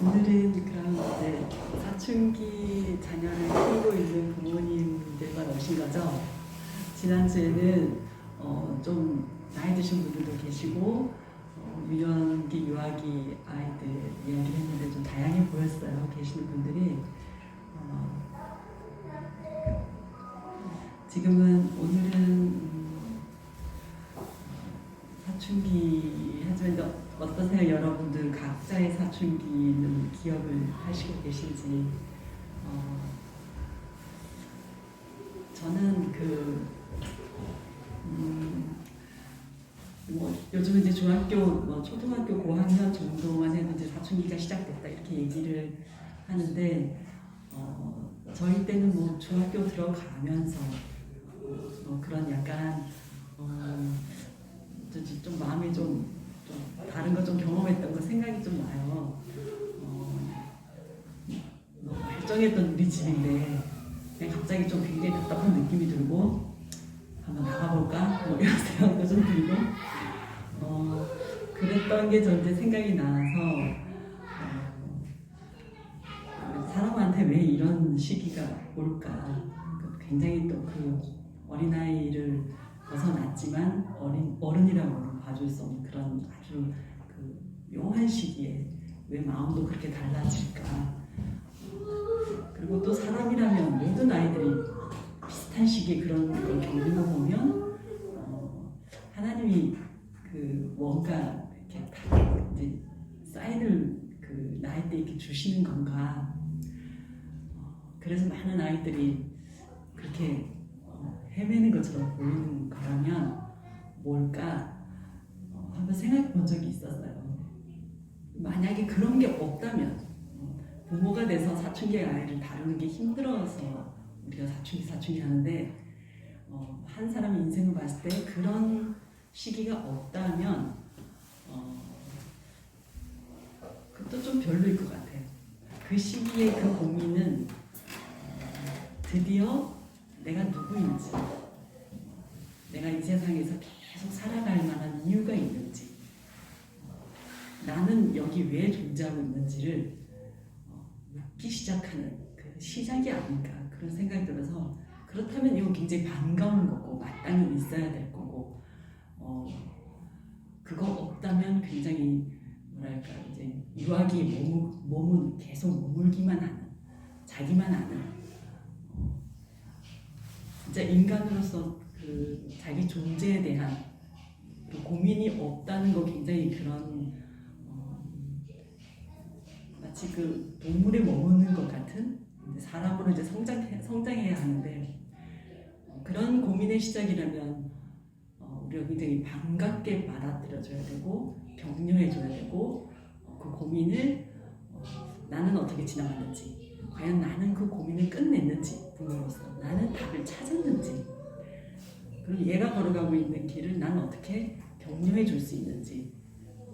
오늘은 그럼 이제 사춘기 자녀를 키우고 있는 부모님들만 오신 거죠? 지난주에는 좀 나이 드신 분들도 계시고 유년기, 유아기 아이들 이야기를 했는데 좀 다양해 보였어요. 계시는 분들이. 지금은 오늘은 사춘기 하지만 어떠세요? 여러분들 각자의 사춘기는 기억을 하시고 계신지. 저는 요즘 이제 중학교, 초등학교 고학년 정도만 해도 이제 사춘기가 시작됐다 이렇게 얘기를 하는데, 저희 때는 중학교 들어가면서 그런 약간 좀 마음이 좀 다른 거 좀 경험했던 거 생각이 좀 나요. 멀쩡했던 우리 집인데 그냥 갑자기 좀 굉장히 답답한 느낌이 들고 한번 나가볼까? 이런 생각도 좀 들고 그랬던 게 저한테 생각이 나서 사람한테 왜 이런 시기가 올까? 굉장히 또 그 어린아이를 벗어났지만 어른이라고는 봐줄 수 없는 그런 아주 그 묘한 시기에 왜 마음도 그렇게 달라질까? 그리고 또 사람이라면 모든 아이들이 비슷한 시기에 그런 걸 겪는 거 보면 하나님이 그 뭔가 이렇게 다 이제 사인을 그 나이 때 이렇게 주시는 건가? 그래서 많은 아이들이 그렇게 헤매는 것처럼 보이는 거라면 뭘까? 한번 생각해 본 적이 있었어요. 만약에 그런 게 없다면 부모가 돼서 사춘기 아이를 다루는 게 힘들어서 우리가 사춘기 하는데 한 사람의 인생을 봤을 때 그런 시기가 없다면 그것도 좀 별로일 것 같아요. 그 시기에 그 고민은 드디어 내가 누구인지, 내가 이 세상에서 계속 살아갈 만한 이유가 있는지, 나는 여기 왜 존재하고 있는지를 묻기 시작하는 그 시작이 아닐까 그런 생각이 들어서, 그렇다면 이건 굉장히 반가운 거고 마땅히 있어야 될 거고, 그거 없다면 굉장히 뭐랄까 이제 유아기의 몸은 계속 머물기만 하는, 자기만 아는, 진짜 인간으로서 그 자기 존재에 대한 그 고민이 없다는 거 굉장히 그런 마치 그 동물에 머무는 것 같은, 사람으로 이제 성장해야 하는데 그런 고민의 시작이라면 우리가 굉장히 반갑게 받아들여줘야 되고 격려해줘야 되고 그 고민을 나는 어떻게 지나갔는지, 과연 나는 그 고민을 끝냈는지, 부모로서 나는 답을 찾았는지, 그리고 얘가 걸어가고 있는 길을 나는 어떻게 격려해 줄 수 있는지.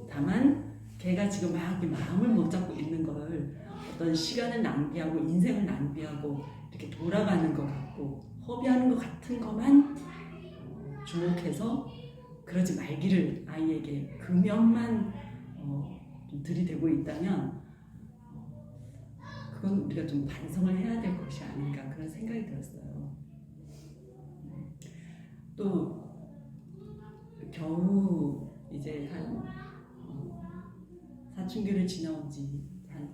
다만 걔가 지금 막 마음을 못 잡고 있는 걸 어떤 시간을 낭비하고 인생을 낭비하고 이렇게 돌아가는 것 같고 허비하는 것 같은 것만 주목해서 그러지 말기를 아이에게 그 면만 좀 들이대고 있다면 그건 우리가 좀 반성을 해야 될 것이 아닌가 그런 생각이 들었어요. 또 겨우 이제 한 사춘기를 지나온 지 한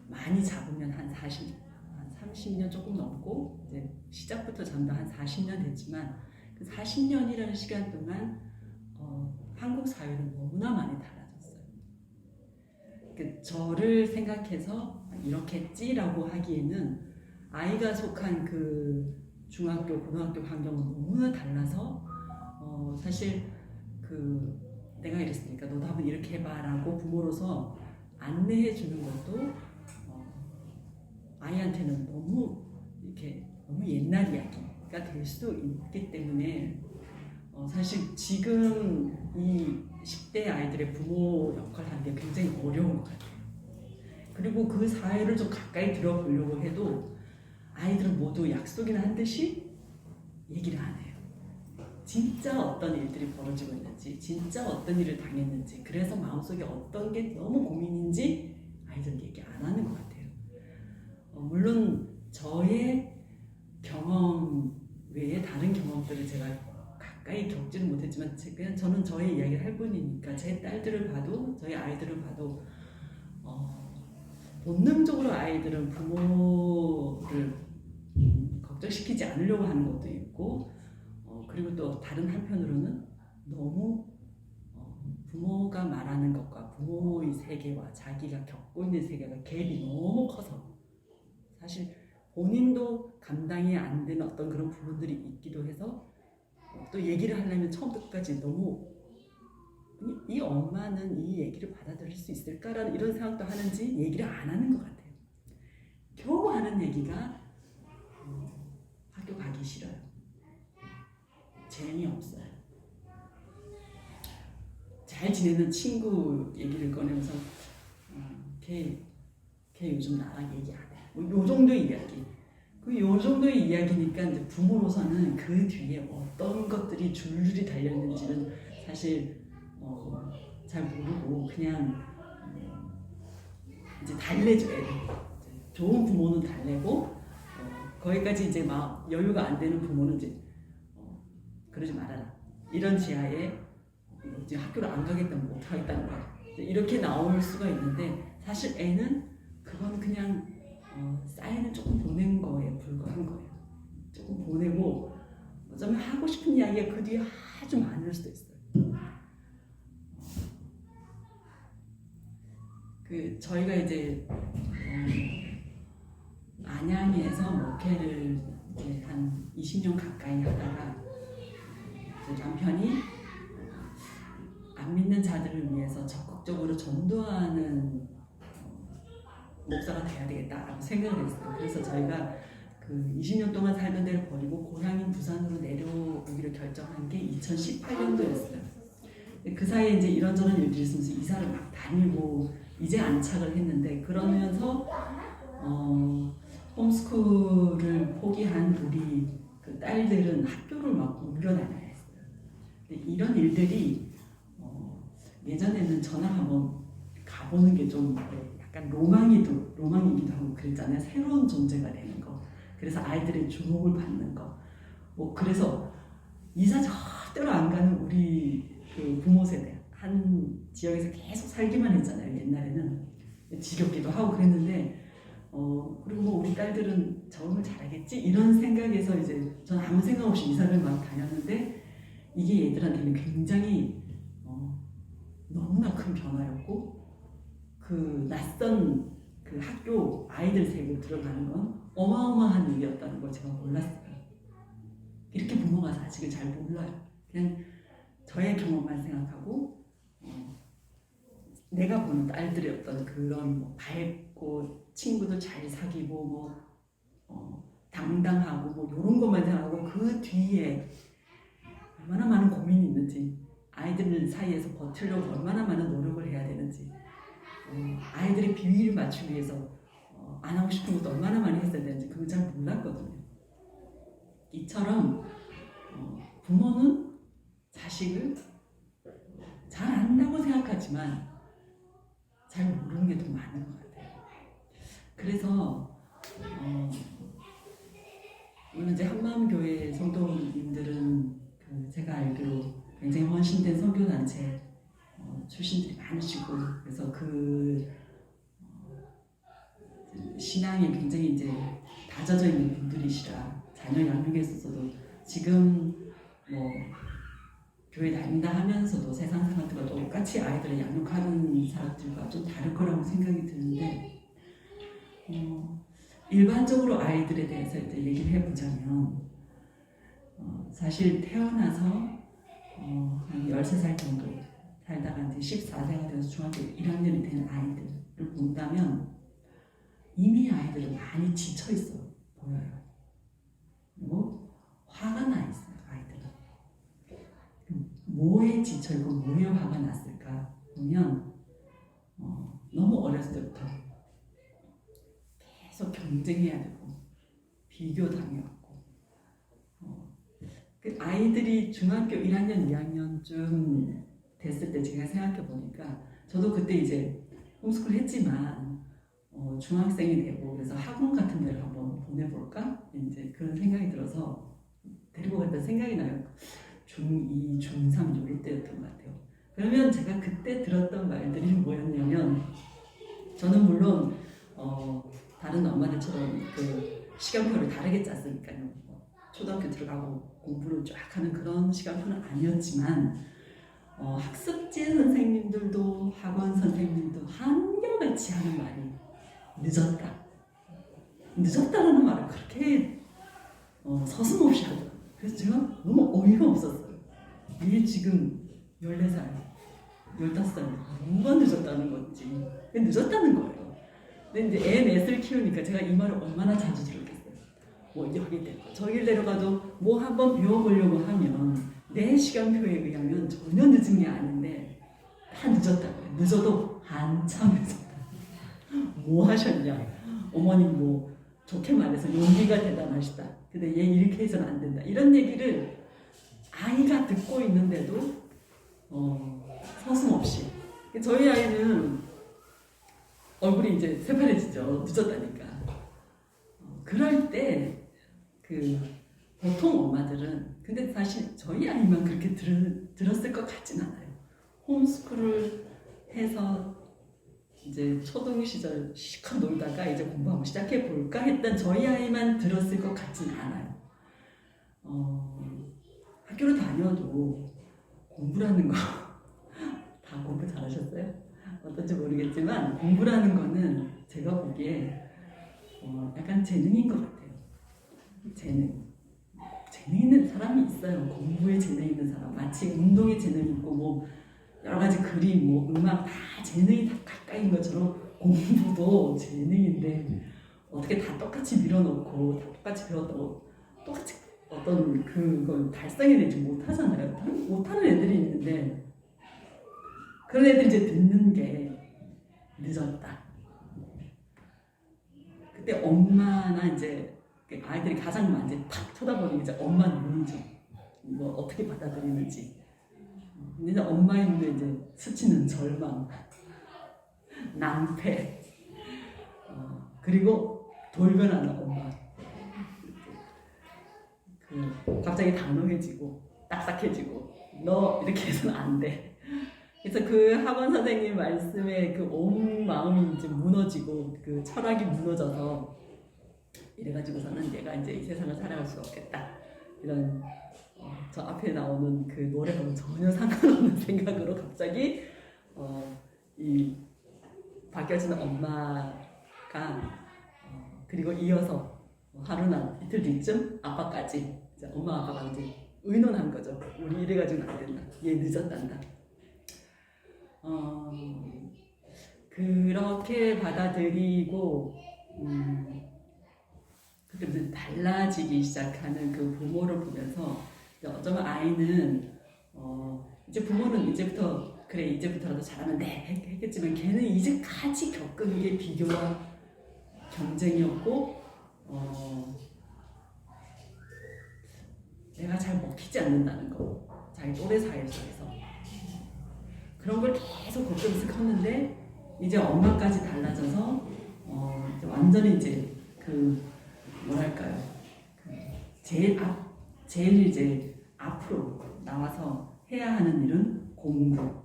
많이 잡으면 한 30년 조금 넘고, 이제 시작부터 전부 한 40년 됐지만 그 40년이라는 시간 동안 한국 사회는 너무나 많이 달라졌어요. 저를 생각해서 이렇게 했지라고 하기에는 아이가 속한 그 중학교, 고등학교 환경은 너무나 달라서 사실 내가 이랬으니까 너도 한번 이렇게 해봐라고 부모로서 안내해 주는 것도 아이한테는 너무 옛날 이야기가 될 수도 있기 때문에 사실 지금 이 10대 아이들의 부모 역할을 하는 게 굉장히 어려운 것 같아요. 그리고 그 사회를 좀 가까이 들어보려고 해도 아이들은 모두 약속이나 한 듯이 얘기를 안 해요. 진짜 어떤 일들이 벌어지고 있는지, 진짜 어떤 일을 당했는지, 그래서 마음속에 어떤 게 너무 고민인지 아이들 얘기 안 하는 것 같아요. 물론 저의 경험 외에 다른 경험들을 제가 가까이 겪지는 못했지만 그냥 저는 저의 이야기를 할 뿐이니까 제 딸들을 봐도 저희 아이들을 봐도 본능적으로 아이들은 부모를 걱정시키지 않으려고 하는 것도 있고 그리고 또 다른 한편으로는 너무 부모가 말하는 것과 부모의 세계와 자기가 겪고 있는 세계가 갭이 너무 커서 사실 본인도 감당이 안 되는 어떤 그런 부분들이 있기도 해서 또 얘기를 하려면 처음부터 끝까지 너무 이 엄마는 이 얘기를 받아들일 수 있을까라는 이런 생각도 하는지 얘기를 안 하는 것 같아요. 겨우 하는 얘기가 학교 가기 싫어요. 재미없어요. 잘 지내는 친구 얘기를 꺼내면서 걔 요즘 나랑 얘기 안 해. 뭐 요 정도의 이야기. 요 정도의 이야기니까 이제 부모로서는 그 뒤에 어떤 것들이 줄줄이 달렸는지는 사실 잘 모르고 그냥 이제 달래줘야 돼. 좋은 부모는 달래고 거기까지 이제 막 여유가 안 되는 부모는 이제 그러지 말아라. 이런 지하에 이제 학교를 안 가겠다면 못 하겠다는 거야. 이렇게 나올 수가 있는데 사실 애는 그건 그냥 사인을 조금 보낸 거에 불과한 거예요. 조금 보내고 어쩌면 하고 싶은 이야기가 그 뒤에 아주 많을 수도 있어요. 저희가 이제 안양에서 목회를 이제 한 20년 가까이 하다가 남편이 안 믿는 자들을 위해서 적극적으로 전도하는 목사가 돼야 되겠다라고 생각을 했어요. 그래서 저희가 그 20년 동안 살던 데를 버리고 고향인 부산으로 내려오기로 결정한 게 2018년도였어요. 그 사이에 이제 이런저런 일들이 있으면서 이사를 막 다니고 이제 안착을 했는데 그러면서 홈스쿨을 포기한 우리 그 딸들은 학교를 막 옮겨 다녀야 했어요. 근데 이런 일들이 예전에는 저랑 한번 가보는 게 좀 약간 로망이기도 하고 그랬잖아요. 새로운 존재가 되는 거. 그래서 아이들의 주목을 받는 거. 그래서 이사 절대로 안 가는 우리 그 부모 세대 한 지역에서 계속 살기만 했잖아요. 옛날에는 지겹기도 하고 그랬는데 그리고 뭐 우리 딸들은 적응을 잘하겠지 이런 생각에서 이제 저는 아무 생각 없이 이사를 막 다녔는데 이게 얘들한테는 굉장히 너무나 큰 변화였고 그 낯선 그 학교 아이들 세계로 들어가는 건 어마어마한 일이었다는 걸 제가 몰랐어요. 이렇게 부모가 사실을 잘 몰라요. 그냥 저의 경험만 생각하고 내가 보는 딸들의 어떤 그런 뭐 밝고 친구도 잘 사귀고 당당하고 뭐 이런 것만 생각하고 그 뒤에 얼마나 많은 고민이 있는지 아이들 사이에서 버티려고 얼마나 많은 노력을 해야 되는지 아이들의 비위를 맞추기 위해서 안 하고 싶은 것도 얼마나 많이 했어야 되는지 그걸 잘 몰랐거든요. 이처럼 부모는 자식을 잘 안다고 생각하지만 잘 모르는 게 더 많은 것 같아요. 그래서 물론 이제 한마음교회 성도님들은 제가 알기로 굉장히 헌신된 선교단체 출신들이 많으시고 그래서 신앙에 굉장히 이제 다져져 있는 분들이시라 자녀 양육에 있어서도 지금 뭐 교회 다닌다 하면서도 세상 사람들과 똑같이 아이들을 양육하는 사람들과 좀 다를 거라고 생각이 드는데 일반적으로 아이들에 대해서 이제 얘기를 해보자면 사실 태어나서 한 13살 정도 살다가 이제 14세가 되어서 중학교 1학년이 된 아이들을 본다면 이미 아이들은 많이 지쳐있어 보여요. 그리고 화가 나 있어요. 아이들은. 뭐에 지쳐있고 뭐에 화가 났을까 보면 너무 어렸을 때부터 계속 경쟁해야 되고 비교당해왔고 아이들이 중학교 1학년, 2학년쯤 됐을 때 제가 생각해 보니까 저도 그때 이제 홈스쿨 했지만 중학생이 되고 그래서 학원 같은 데를 한번 보내볼까? 이제 그런 생각이 들어서 데리고 갔다 생각이 나요. 중2, 중3 이럴 때였던 것 같아요. 그러면 제가 그때 들었던 말들이 뭐였냐면 저는 물론 다른 엄마들처럼 그 시간표를 다르게 짰으니까요. 초등학교 들어가고 공부를 쫙 하는 그런 시간표는 아니었지만 학습지 선생님들도 학원 선생님도 한결같이 하는 말이 늦었다. 늦었다라는 말을 그렇게 서슴없이 하더라고요. 그래서 제가 너무 어이가 없었어요. 이게 지금 14살, 15살 뭐가 늦었다는 건지 늦었다는 거예요. 근데 이제 애 넷을 키우니까 제가 이 말을 얼마나 자주 들었겠어요. 뭐 여기 데려가 저기 데려가도 뭐 한번 배워보려고 하면 내 시간표에 의하면 전혀 늦은 게 아닌데 다 늦었다고요. 늦어도 한참 늦었다. 뭐 하셨냐? 어머니 뭐 좋게 말해서 용기가 대단하시다. 근데 얘 이렇게 해서는 안 된다. 이런 얘기를 아이가 듣고 있는데도 서슴없이. 저희 아이는 얼굴이 이제 새파래지죠. 늦었다니까. 그럴 때 그 보통 엄마들은 근데 사실 저희 아이만 그렇게 들었을 것 같진 않아요. 홈스쿨을 해서 이제 초등 시절 시컷 놀다가 이제 공부하고 시작해 볼까 했던 저희 아이만 들었을 것 같진 않아요. 학교를 다녀도 공부라는 거 다 공부 잘하셨어요? 어떤지 모르겠지만 공부라는 거는 제가 보기에 약간 재능인 것 같아요. 재능 있는 사람이 있어요. 공부에 재능 있는 사람. 마치 운동에 재능 있고 뭐 여러 가지 그림, 뭐 음악 다 재능이 다 가까이인 것처럼 공부도 재능인데 어떻게 다 똑같이 밀어넣고 다 똑같이 배웠다고 똑같이 어떤 그걸 달성해내지 못하잖아요. 못하는 애들이 있는데 그런 애들이 이제 듣는 게 늦었다. 그때 엄마나 이제 아이들이 가장 많이 탁 쳐다보는 게 이제 엄마 눈이죠. 이거 어떻게 받아들이는지. 근데 이제 엄마의 눈에 이제 스치는 절망, 낭패, 그리고 돌변하는 엄마. 갑자기 당황해지고 딱딱해지고 너 이렇게 해서는 안 돼. 그래서 그 학원 선생님 말씀에 그 온 마음이 이제 무너지고 그 철학이 무너져서 이래가지고서는 내가 이제 이 세상을 살아갈 수 없겠다. 이런 저 앞에 나오는 그 노래하고는 전혀 상관없는 생각으로 갑자기 이 바뀌어지는 엄마가 그리고 이어서 하루나 이틀 뒤쯤 아빠까지 이제 엄마 아빠가 이제 의논한 거죠. 우리 이래가지고는 안 된다. 얘 늦었단다. 그렇게 받아들이고 그렇게 달라지기 시작하는 그 부모를 보면서 어쩌면 아이는 이제 부모는 이제부터 그래 이제부터라도 잘하면 돼 했겠지만 걔는 이제까지 겪은 게 비교와 경쟁이었고 내가 잘 먹히지 않는다는 거 자기 또래 사회에서 그런 걸 계속 걱정해서 컸는데 이제 엄마까지 달라져서 이제 완전히 이제 그 뭐랄까요 제일 이제 앞으로 나와서 해야 하는 일은 공부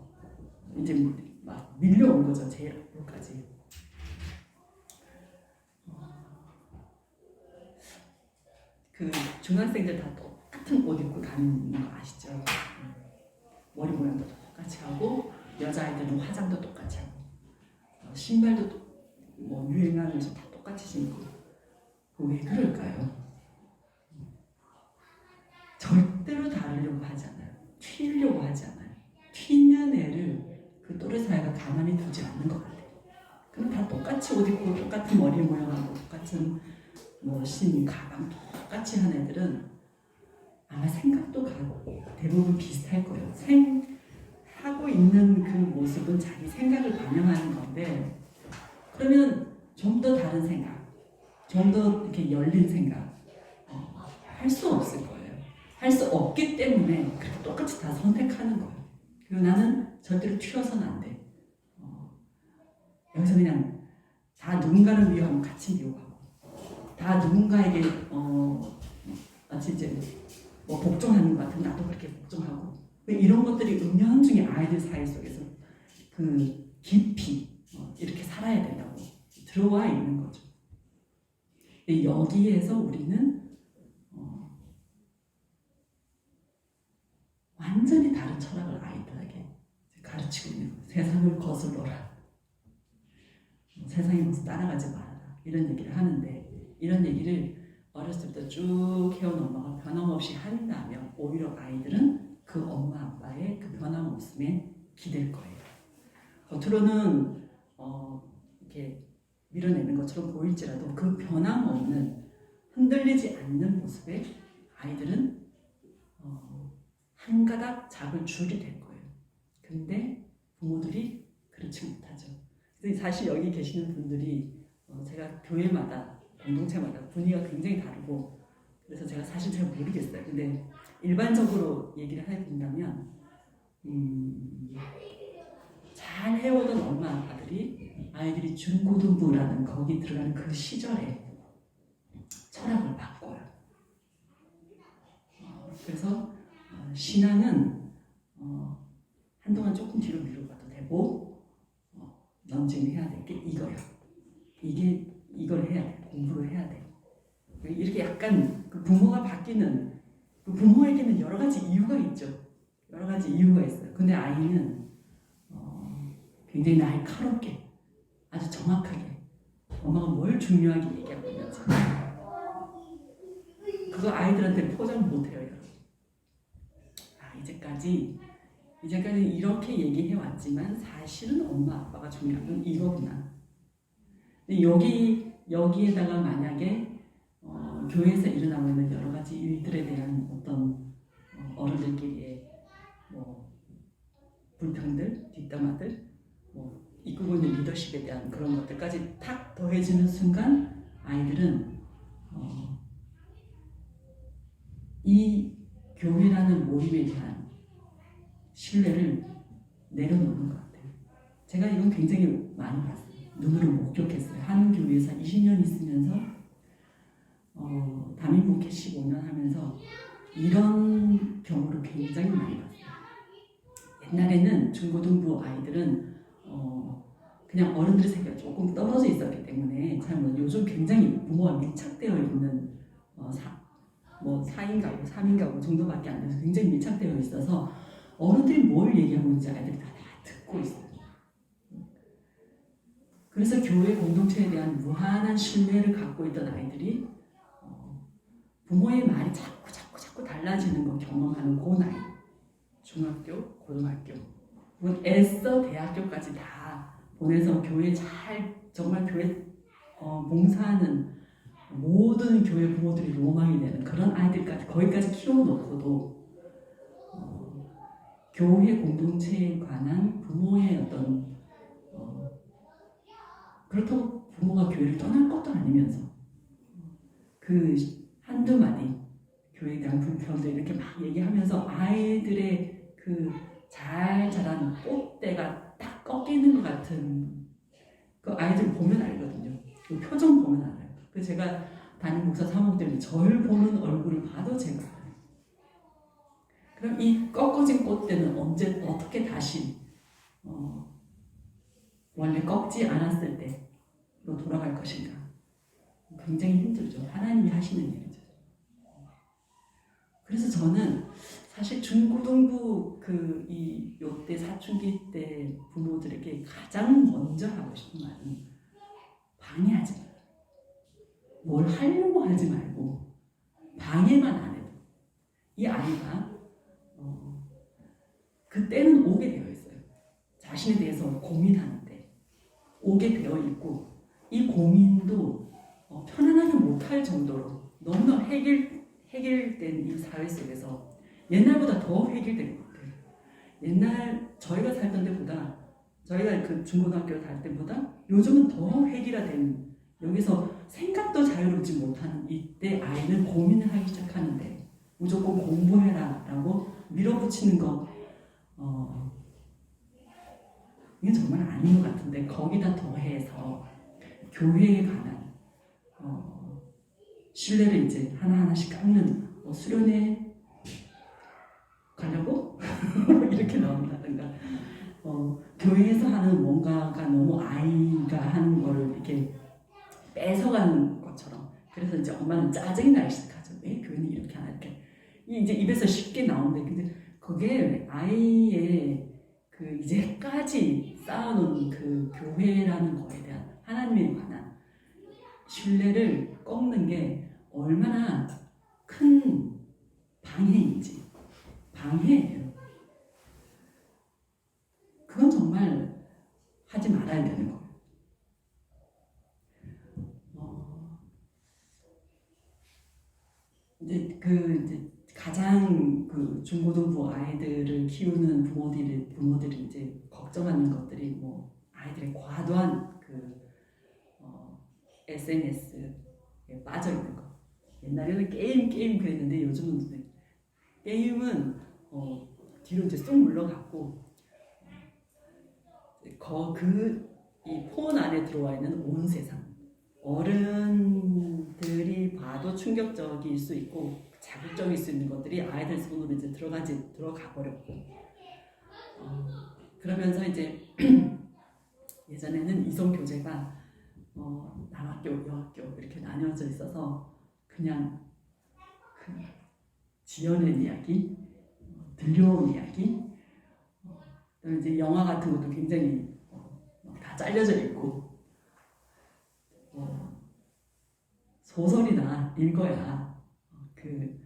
이제 막 밀려온 거죠. 제일 앞으로까지. 그 중학생들 다 똑같은 옷 입고 다니는 거 아시죠? 머리 모양도 똑같이 하고 여자아이들은 화장도 똑같이 하고 신발도 뭐 유행하면서 다 똑같이 신고 왜 그럴까요? 절대로 다르려고 하지 않아요. 튀려고 하지 않아요. 튀는 애를 그 또래 사회가 가만히 두지 않는 것 같아요. 그럼 다 똑같이 옷 입고 똑같은 머리 모양하고 똑같은 뭐 가방 똑같이 한 애들은 아마 생각도 대부분 비슷할 거예요. 하고 있는 그 모습은 자기 생각을 반영하는 건데 그러면 좀 더 다른 생각, 좀 더 이렇게 열린 생각 할 수 없을 거예요. 할 수 없기 때문에 그렇게 똑같이 다 선택하는 거예요. 그리고 나는 절대로 튀어서는 안 돼. 여기서 그냥 다 다 누군가를 미워하면 같이 미워하고, 다 누군가에게 마치 이제 뭐 복종하는 것 같은 나도 그렇게 복종하고, 이런 것들이 은연중에 아이들 사이 속에서 그 깊이 이렇게 살아야 된다고 들어와 있는 거죠. 여기에서 우리는 완전히 다른 철학을 아이들에게 가르치고 있는 거예요. 세상을 거슬러라, 세상의 모습 따라가지 말아라, 이런 얘기를 하는데, 이런 얘기를 어렸을 때부터 쭉 해온 엄마가 변함없이 한다면 오히려 아이들은 그 엄마 아빠의 그 변함없음에 기댈 거예요. 겉으로는 이렇게 밀어내는 것처럼 보일지라도 그 변함없는 흔들리지 않는 모습에 아이들은 한 가닥 잡을 줄이 될 거예요. 근데 부모들이 그렇지 못하죠. 그래서 사실 여기 계시는 분들이 제가 교회마다 공동체마다 분위기가 굉장히 다르고, 그래서 제가 사실 잘 모르겠어요. 근데 일반적으로 얘기를 해본다면 잘 해오던 엄마 아빠들이 아이들이 중고등부라는 거기 들어가는 그 시절에 철학을 바꿔요. 그래서 신앙은 한동안 조금 뒤로 미루어도 되고, 넌 지금 해야 될 게 이거야. 이걸 해야 돼. 공부를 해야 돼. 이렇게 약간 그 부모가 바뀌는, 그 부모에게는 여러 가지 이유가 있죠. 여러 가지 이유가 있어요. 근데 아이는 굉장히 날카롭게, 아주 정확하게 엄마가 뭘 중요하게 얘기하고 있는지 그거 아이들한테 포장 못해요, 여러분. 이제까지 이렇게 얘기해 왔지만 사실은 엄마 아빠가 중요한 건 이거구나. 여기에다가 만약에 교회에서 일어나고 있는 여러 가지 일들에 대한 어떤 어른들끼리의 뭐 불평들, 뒷담화들, 뭐 이끌고 있는 리더십에 대한 그런 것들까지 탁 더해지는 순간 아이들은 이 교회라는 모임에 대한 신뢰를 내려놓는 것 같아요. 제가 이건 굉장히 많이 봤어요. 눈으로 목격했어요. 한 교회에서 20년 있으면서 담임 목회 15년 하면서 이런 경우를 굉장히 많이 봤어요. 옛날에는 중고등부 아이들은 그냥 어른들의 세계가 조금 떨어져 있었기 때문에 요즘 굉장히 부모와 밀착되어 있는 4인 가구, 3인 가구 정도밖에 안 돼서 굉장히 밀착되어 있어서 어른들이 뭘 얘기하고 있는지 아이들이 다 듣고 있어요. 그래서 교회 공동체에 대한 무한한 신뢰를 갖고 있던 아이들이 부모의 말이 자꾸 달라지는 거 경험하는 그 나이, 중학교, 고등학교, 애써 대학교까지 다 보내서 교회 정말 교회 봉사하는 모든 교회 부모들이 로망이 되는 그런 아이들까지 거기까지 키워놓고도 교회 공동체에 관한 부모의 어떤 그렇다고 부모가 교회를 떠날 것도 아니면서 그 한두 마디 교회에 대한 불평들 이렇게 막 얘기하면서 아이들의 그 잘 자란 꽃대가 딱 꺾이는 것 같은 그 아이들 보면 알거든요. 그 표정 보면 알아요. 그 제가 담임 목사 사모님 때문에 절 보는 얼굴을 봐도 제가 알아요. 그럼 이 꺾어진 꽃대는 언제 어떻게 다시 원래 꺾지 않았을 때로 돌아갈 것인가? 굉장히 힘들죠. 하나님이 하시는 일이죠. 그래서 저는 사실 중고등부 요때 사춘기 때 부모들에게 가장 먼저 하고 싶은 말은 방해하지 말아요. 뭘 하려고 하지 말고 방해만 안 해도 이 아이가 그때는 오게 되어 있어요. 자신에 대해서 고민하는데 오게 되어 있고 이 고민도 편안하게 못할 정도로 너무나 해결된 이 사회 속에서 옛날보다 더 해결된 것 같아요. 옛날 저희가 살던 때보다 저희가 그 중고등학교 다닐 때보다 요즘은 더 해결화된 여기서 생각도 자유롭지 못하는 이때 아이는 고민을 하기 시작하는데 무조건 공부해라 라고 밀어붙이는 거 이게 정말 아닌 것 같은데 거기다 더해서 교회에 관한 신뢰를 이제 하나하나씩 깎는 수련회 가려고 이렇게 나온다든가 교회에서 하는 뭔가가 너무 아이가 하는 거를 이렇게 뺏어가는 것처럼 그래서 이제 엄마는 짜증이 나기 시작하죠. 왜 교회는 이렇게 하나 이렇게 이제 입에서 쉽게 나오는데 근데 그게 아이의 그 이제까지 쌓아놓은 그 교회라는 거에 대한 하나님에 관한 신뢰를 꺾는 게 얼마나 큰 방해인지 방해예요. 그건 정말 하지 말아야 되는 거예요. 이제 가장 그 중고등부 아이들을 키우는 부모들이 이제 걱정하는 것들이 뭐 아이들의 과도한 SNS에 빠져 있는 거. 옛날에는 게임 그랬는데 요즘은 이제 게임은 뒤로 이제 쑥 물러갔고 이 폰 안에 들어와 있는 온 세상 어른들이 봐도 충격적일 수 있고 자극적일 수 있는 것들이 아이들 손으로 이제 들어가 버렸고 그러면서 이제 예전에는 이성 교제가 남학교, 여학교 이렇게 나뉘어져 있어서 그냥 그 지어낸 이야기, 들려온 이야기, 그다음에 이제 영화 같은 것도 굉장히 다 잘려져 있고 소설이나 읽어야 그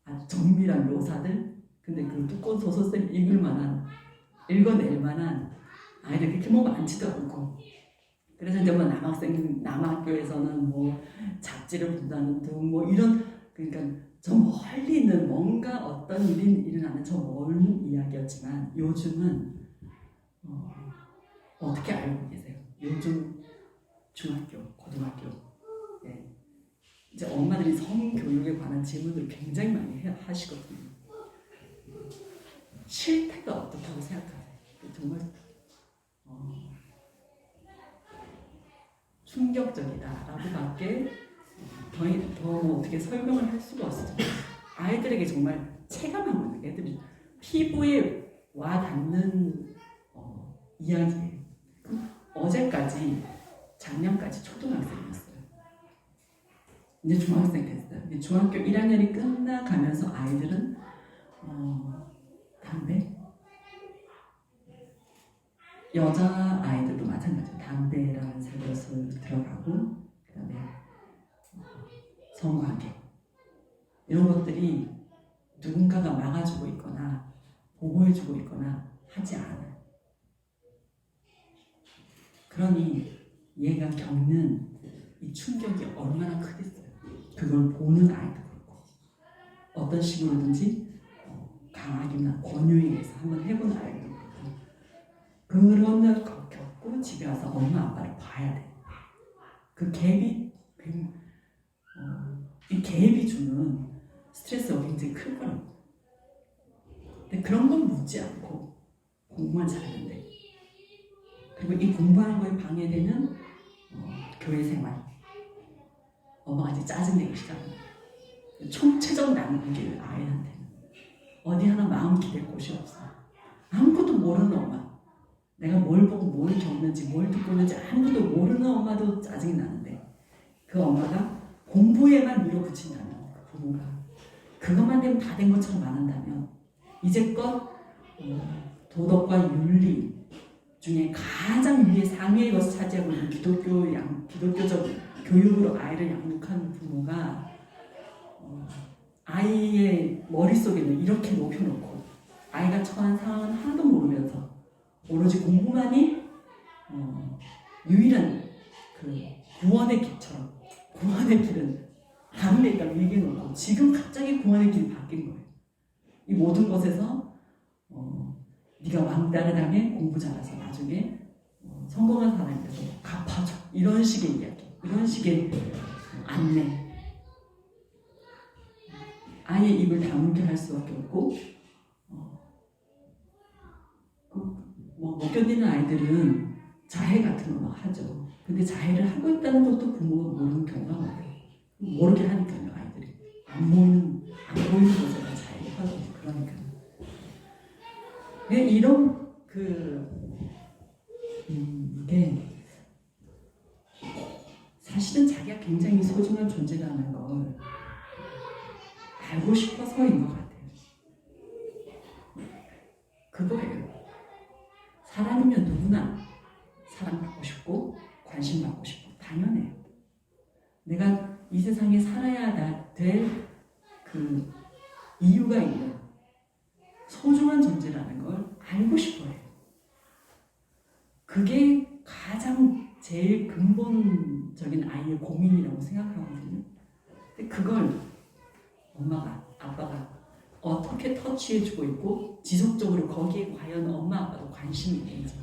아주 정밀한 묘사들 근데 그 두꺼운 소설을 읽어낼 만한 아이들 그렇게 뭐 많지도 않고 그래서 이제 뭐 남학교에서는 뭐 잡지를 본다는 등 뭐 이런 그러니까 저 멀리 있는 뭔가 어떤 일이 일어나는 저 먼 이야기였지만 요즘은 어떻게 알고 계세요? 요즘 중학교, 고등학교 이제 엄마들이 성교육에 관한 질문을 굉장히 많이 하시거든요. 실태가 어떻다고 생각하세요? 정말 충격적이다라고밖에 더 어떻게 설명을 할 수가 없어요. 아이들에게 정말 체감하는 애들이 피부에 와 닿는 이야기예요. 작년까지 초등학생이었어요. 이제 중학생 됐어요. 이제 중학교 1학년이 끝나가면서 아이들은 담배, 여자 아이들도 마찬가지예요. 담배라는 세력을 들어가고 그다음에 성관계 이런 것들이 누군가가 막아주고 있거나 보호해주고 있거나 하지 않아요. 그러니 얘가 겪는 이 충격이 얼마나 크겠어요. 그걸 보는 아이도 그렇고 어떤 식으로든지 강압이나 권유에 의해서 한번 해본 아이도 그렇고 그런 걸 겪고 집에 와서 엄마 아빠를 봐야 돼. 그 갭이 이 갭이 주는 스트레스가 굉장히 클 거라고. 근데 그런 건 묻지 않고 공부만 잘하면 돼. 그리고 이 공부하는 거에 방해되는 교회 생활. 엄마가 이제 짜증내기 시작합니다. 총체적 난국이에요, 아이한테는. 어디 하나 마음 기댈 곳이 없어. 아무것도 모르는 엄마. 내가 뭘 보고 뭘 겪는지 뭘 듣고 있는지 아무것도 모르는 엄마도 짜증이 나는데 그 엄마가 공부에만 밀어붙인다면 그 부모가 그것만 되면 다 된 것처럼 안 한다면 이제껏 도덕과 윤리 중에 가장 위에 상위의 것을 차지하고 있는 기독교적 교육으로 아이를 양육하는 부모가 아이의 머릿속에는 이렇게 높여놓고 아이가 처한 상황은 하나도 모르면서 오로지 공부만이 유일한 그 구원의 길처럼 구원의 길은 다른 데 있다고 얘기해놓고 지금 갑자기 구원의 길이 바뀐 거예요. 이 모든 것에서 네가 왕따를 당해 공부 잘해서 나중에 성공한 사람이 돼서 갚아줘 이런 식의 이야기 이런 식의 안내 아이의 입을 다물게 할 수밖에 없고 못 견디는 아이들은 자해 같은 거 막 하죠. 근데 자해를 하고 있다는 것도 부모가 모르는 경우가 많아요. 모르게 하니까요, 아이들이. 안 보이는 거잖아요, 자해를 하고. 그러니까. 이런, 이게, 사실은 자기가 굉장히 소중한 존재라는 걸 알고 싶어서인 것 같아요. 그거예요. 사람이면 누구나 사랑받고 싶고 관심받고 싶고 당연해요. 내가 이 세상에 살아야 될 그 이유가 있는 소중한 존재라는 걸 알고 싶어요. 그게 가장 제일 근본적인 아이의 고민이라고 생각하거든요. 근데 그걸 엄마가, 아빠가 어떻게 터치해주고 있고 지속적으로 거기에 과연 엄마, 아빠도 관심이 있는지.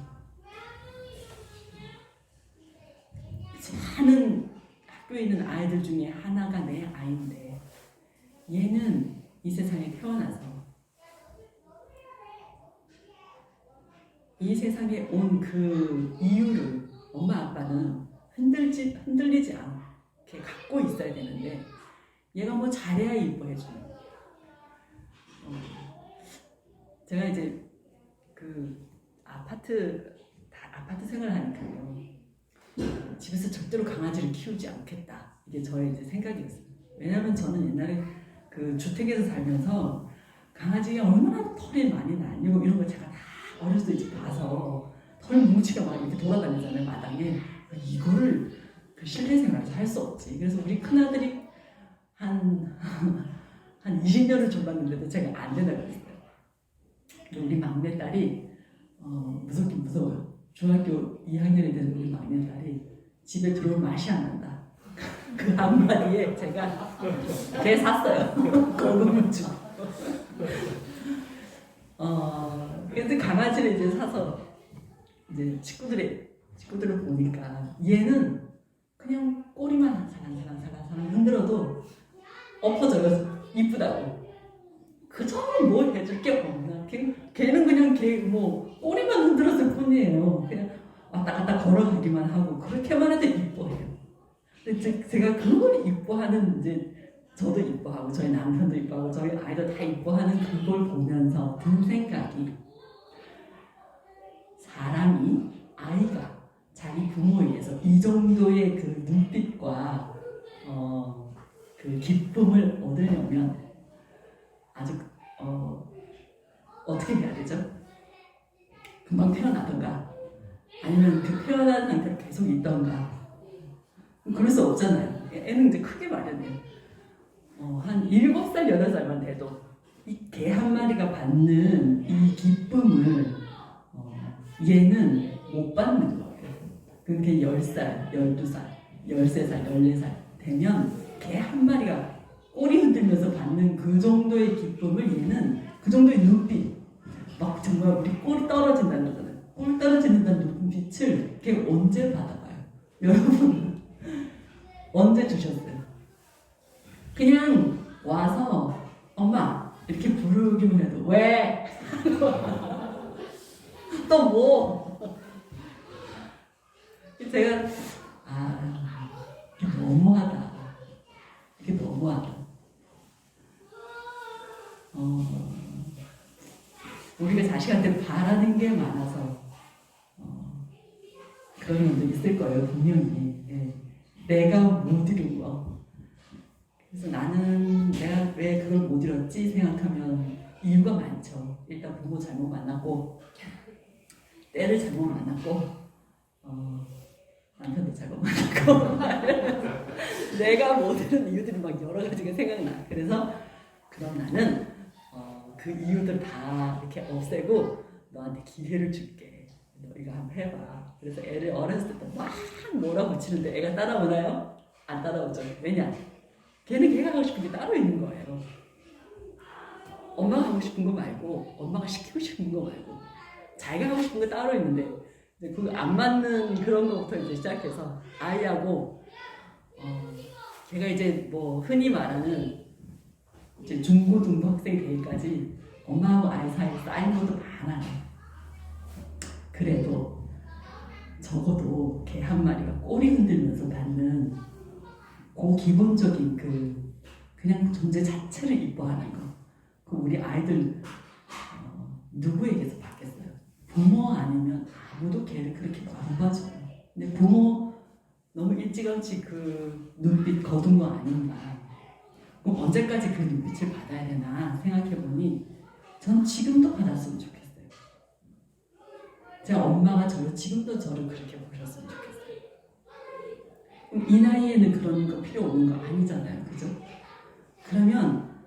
많은 학교에 있는 아이들 중에 하나가 내 아이인데 얘는 이 세상에 태어나서 이 세상에 온 그 이유를 엄마 아빠는 흔들리지 않게 갖고 있어야 되는데 얘가 뭐 잘해야 이뻐해줘요. 제가 이제 그 아파트 생활을 하니까요. 집에서 절대로 강아지를 키우지 않겠다. 이게 저의 이제 생각이었어요. 왜냐하면 저는 옛날에 그 주택에서 살면서 강아지가 얼마나 털이 많이 날리고 이런 걸 제가 다 어렸을 때 이제 봐서 털 뭉치가 막 이렇게 돌아다니잖아요, 마당에. 이거를 그 실내 생활에서 할 수 없지. 그래서 우리 큰아들이 한 20년을 줘봤는데도 제가 안 된다고 그랬어요. 우리 막내딸이 무섭긴 무서워요. 중학교 2학년이 되는 우리 막내딸이 집에 들어오면 맛이 안 난다. 그 한마디에 제가 개 샀어요. 거금을 주고. 그래서 강아지를 이제 사서 이제 친구들을 보니까 얘는 그냥 꼬리만 살랑살랑 흔들어도 엎어져서 이쁘다고. 그저 뭐 해줄 게 없나. 걔는 그냥 꼬리만 흔들었을 뿐이에요. 그냥 왔다 갔다 걸어가기만 하고 그렇게만 해도 이뻐해요. 근데 제가 그걸 이뻐하는 이제 저도 이뻐하고 저희 남편도 이뻐하고 저희 아이도 다 이뻐하는 그걸 보면서 든 생각이 아이가 자기 부모에 의해서 이 정도의 그 눈빛과 그 기쁨을 얻으려면 아주 어떻게 해야 되죠? 금방 태어나던가 아니면 그 태어난 상태로 계속 있던가 그럴 수 없잖아요. 애는 이제 크게 마련해요. 한 7살, 8살만 돼도 이 개 한 마리가 받는 이 기쁨을 얘는 못 받는 거예요. 그게 10살, 12살, 13살, 14살 되면 개 한 마리가 꼬리 흔들면서 받는 그 정도의 기쁨을 얘는 그 정도의 눈빛 막 정말 우리 꼬리 떨어진다는 거잖아요. 꼬리 떨어진다는 눈빛을 걔 언제 받아봐요? 여러분 언제 주셨어요? 그냥 와서 엄마 이렇게 부르기만 해도 왜? 또 뭐? 제가 이게 너무하다. 이게 너무하다. 우리가 자식한테 바라는 게 많아서 그런 분도 있을 거예요, 분명히. 예. 내가 못 이룬 거. 그래서 나는 내가 왜 그걸 못 이뤘지 생각하면 이유가 많죠. 일단 부모 잘못 만났고 때를 잘못 만났고 남편도 잘못 만났고 내가 못 이룬 이유들이 막 여러 가지가 생각나. 그래서 그럼 나는 그 이유들 다 이렇게 없애고 너한테 기회를 줄게. 너 이거 한번 해봐. 그래서 애를 어렸을 때부터 막 몰아붙이는데 애가 따라오나요? 안 따라오죠. 왜냐? 걔는 걔가 하고 싶은 게 따로 있는 거예요. 엄마가 하고 싶은 거 말고 엄마가 시키고 싶은 거 말고 자기가 하고 싶은 거 따로 있는데 그 안 맞는 그런 거부터 이제 시작해서 아이하고 걔가 이제 뭐 흔히 말하는 이제 중고등부 학생 되기까지 엄마하고 아이 사이에 쌓인 것도 많아요. 그래도 적어도 개 한 마리가 꼬리 흔들면서 받는 그 기본적인 그냥 존재 자체를 이뻐하는 거. 그 우리 아이들 누구에게서 받겠어요? 부모 아니면 아무도 걔를 그렇게 안 봐줘요. 근데 부모 너무 일찌감치 그 눈빛 거둔 거 아닌가. 그럼 언제까지 그 눈빛을 받아야 되나 생각해보니 전 지금도 받았으면 좋겠어요. 제 엄마가 지금도 저를 그렇게 보셨으면 좋겠어요. 그럼 이 나이에는 그런 거 필요 없는 거 아니잖아요. 그죠? 그러면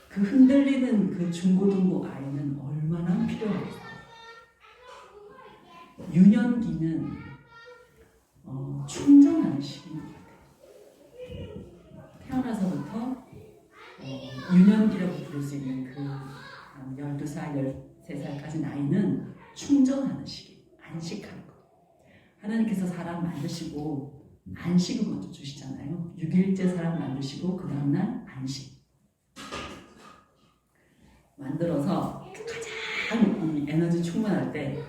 그 흔들리는 그 중고등부 아이는 얼마나 필요하겠어요. 유년기는 충전하는 시기인 것 같아요. 태어나서부터 유년기라고 부를 수 있는 그 12살, 13살까지 나이는 충전하는 시기, 안식하는 거. 하나님께서 사람 만드시고 안식을 먼저 주시잖아요. 6일째 사람 만드시고 그 다음날 안식. 만들어서 가장 이 에너지 충만할 때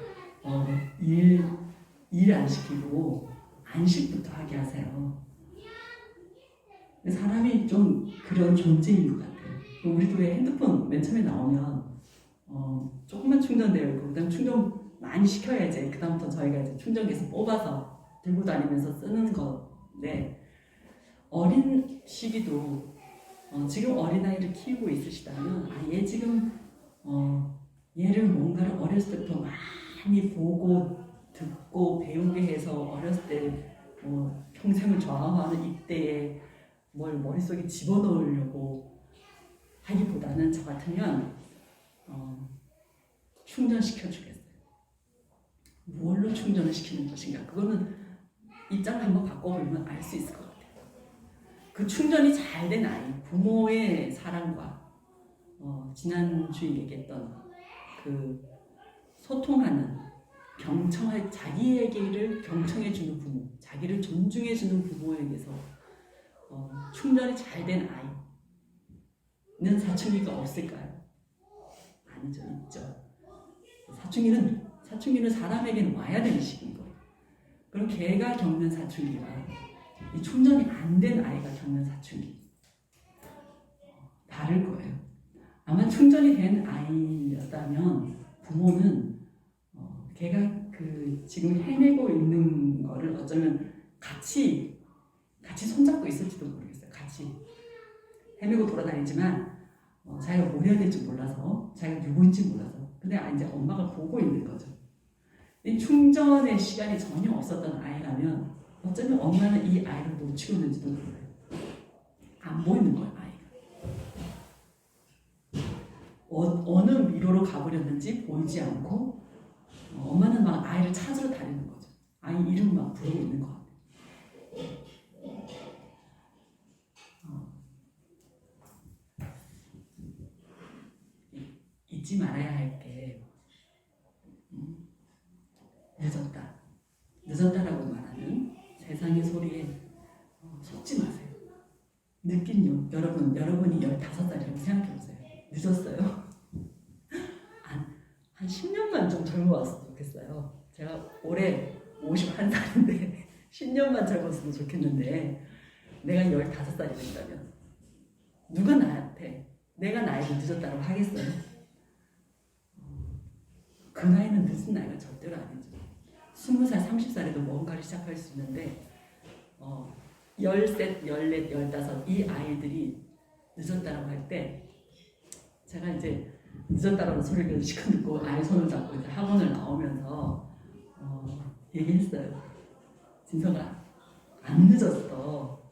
일 안 시키고 안식부터 하게 하세요. 사람이 좀 그런 존재인 것 같아요. 우리도 왜 핸드폰 맨 처음에 나오면 조금만 충전되어 있고 그다음 충전 많이 시켜야지 그 다음부터 저희가 이제 충전기에서 뽑아서 들고 다니면서 쓰는 건데 어린 시기도 지금 어린아이를 키우고 있으시다면 얘 지금 얘를 뭔가를 어렸을 때부터 많이 보고 듣고 배우게 해서 어렸을 때 평생을 좌우하는 이때에 뭘 머릿속에 집어넣으려고 하기보다는 저 같으면 충전시켜 주겠어요. 무엇로 충전을 시키는 것인가? 그거는 입장을 한번 바꿔보면 알 수 있을 것 같아요. 그 충전이 잘 된 아이, 부모의 사랑과 지난주에 얘기했던 그 소통하는 자기에게를 경청해주는 부모, 자기를 존중해주는 부모에게서 충전이 잘 된 아이는 사춘기가 없을까요? 아니죠, 있죠. 사춘기는 사람에게는 와야 되는 시기인 거예요. 그럼 걔가 겪는 사춘기와 이 충전이 안 된 아이가 겪는 사춘기 다를 거예요. 아마 충전이 된 아이였다면 부모는 걔가 지금 해내고 있는 거를 어쩌면 같이 손잡고 있을지도 모르겠어요. 같이 헤매고 돌아다니지만 자기가 뭘 해야 될지 몰라서 자기가 누구인지 몰라서 근데 이제 엄마가 보고 있는 거죠. 이 충전의 시간이 전혀 없었던 아이라면 어쩌면 엄마는 이 아이를 놓치고 있는지도 몰라요. 안 보이는 거예요, 아이가. 어느 미로로 가버렸는지 보이지 않고 엄마는 막 아이를 찾으러 다니는 거죠. 아이 이름 막 부르고 있는 것 같아요. 잊지 말아야 할 게 늦었다라고 말하는 세상의 소리에 속지 마세요. 늦긴요. 여러분이 15살이라고 생각해보세요. 늦었어요? 한 10년만 좀 젊어왔으면 좋겠어요. 제가 올해 51살인데 10년만 젊었으면 좋겠는데 내가 15살이 된다면 누가 나한테 내가 나이를 늦었다고 하겠어요? 그 나이는 늦은 나이가 절대로 아니죠. 20살, 30살에도 뭔가를 시작할 수 있는데 13, 14, 15 이 아이들이 늦었다라고 할 때 제가 이제 늦었다라는 소리를 시컷 듣고 아이 손을 잡고 이제 학원을 나오면서 얘기했어요. 진성아, 안 늦었어.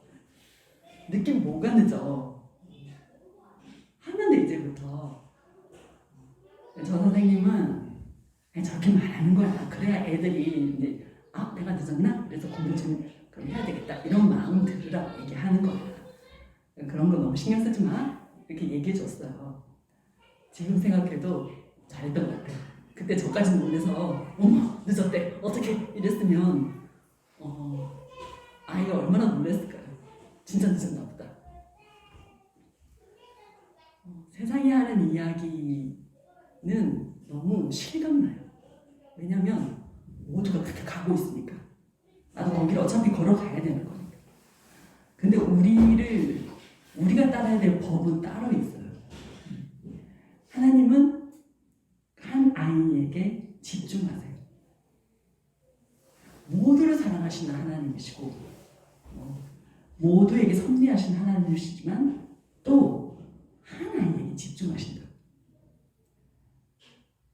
늦긴 뭐가 늦어. 하면 돼 이제부터. 저 선생님은 저렇게 말하는 거야. 그래야 애들이 이제 내가 늦었나? 그래서 공부 좀 그럼 해야 되겠다. 이런 마음 들으라고 얘기하는 거야. 그런 거 너무 신경 쓰지 마. 이렇게 얘기해 줬어요. 지금 생각해도 잘했던 것 같아요. 그때 저까지 놀래서 어머 늦었대. 어떻게 이랬으면 아이가 얼마나 놀랬을까요? 진짜 늦었나 보다. 세상이 하는 이야기는 너무 실감나요. 왜냐면 모두가 그렇게 가고 있으니까. 어차피 걸어가야 되는 거니까. 근데 우리가 따라야 될 법은 따로 있어요. 하나님은 한 아이에게 집중하세요. 모두를 사랑하시는 하나님이시고 모두에게 섭리하신 하나님이시지만 또 한 아이에게 집중하신다.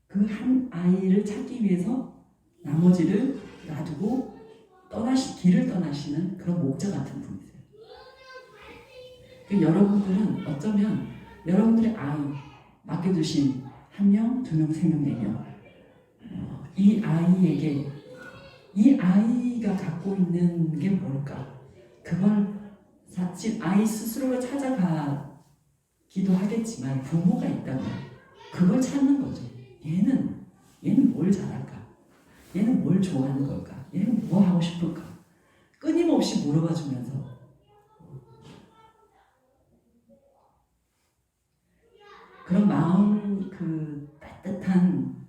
그 한 아이를 찾기 위해서 나머지를 놔두고 길을 떠나시는 그런 목자 같은 분이세요. 여러분들은 어쩌면 여러분들의 아이 맡겨주신 1명, 2명, 3명, 4명 이 아이에게 이 아이가 갖고 있는 게 뭘까? 그걸 사실 아이 스스로가 찾아가기도 하겠지만 부모가 있다면 그걸 찾는 거죠. 얘는 뭘 잘할까? 얘는 뭘 좋아하는 걸까? 얘는 뭐 하고 싶을까? 끊임없이 물어봐 주면서 그런 마음 따뜻한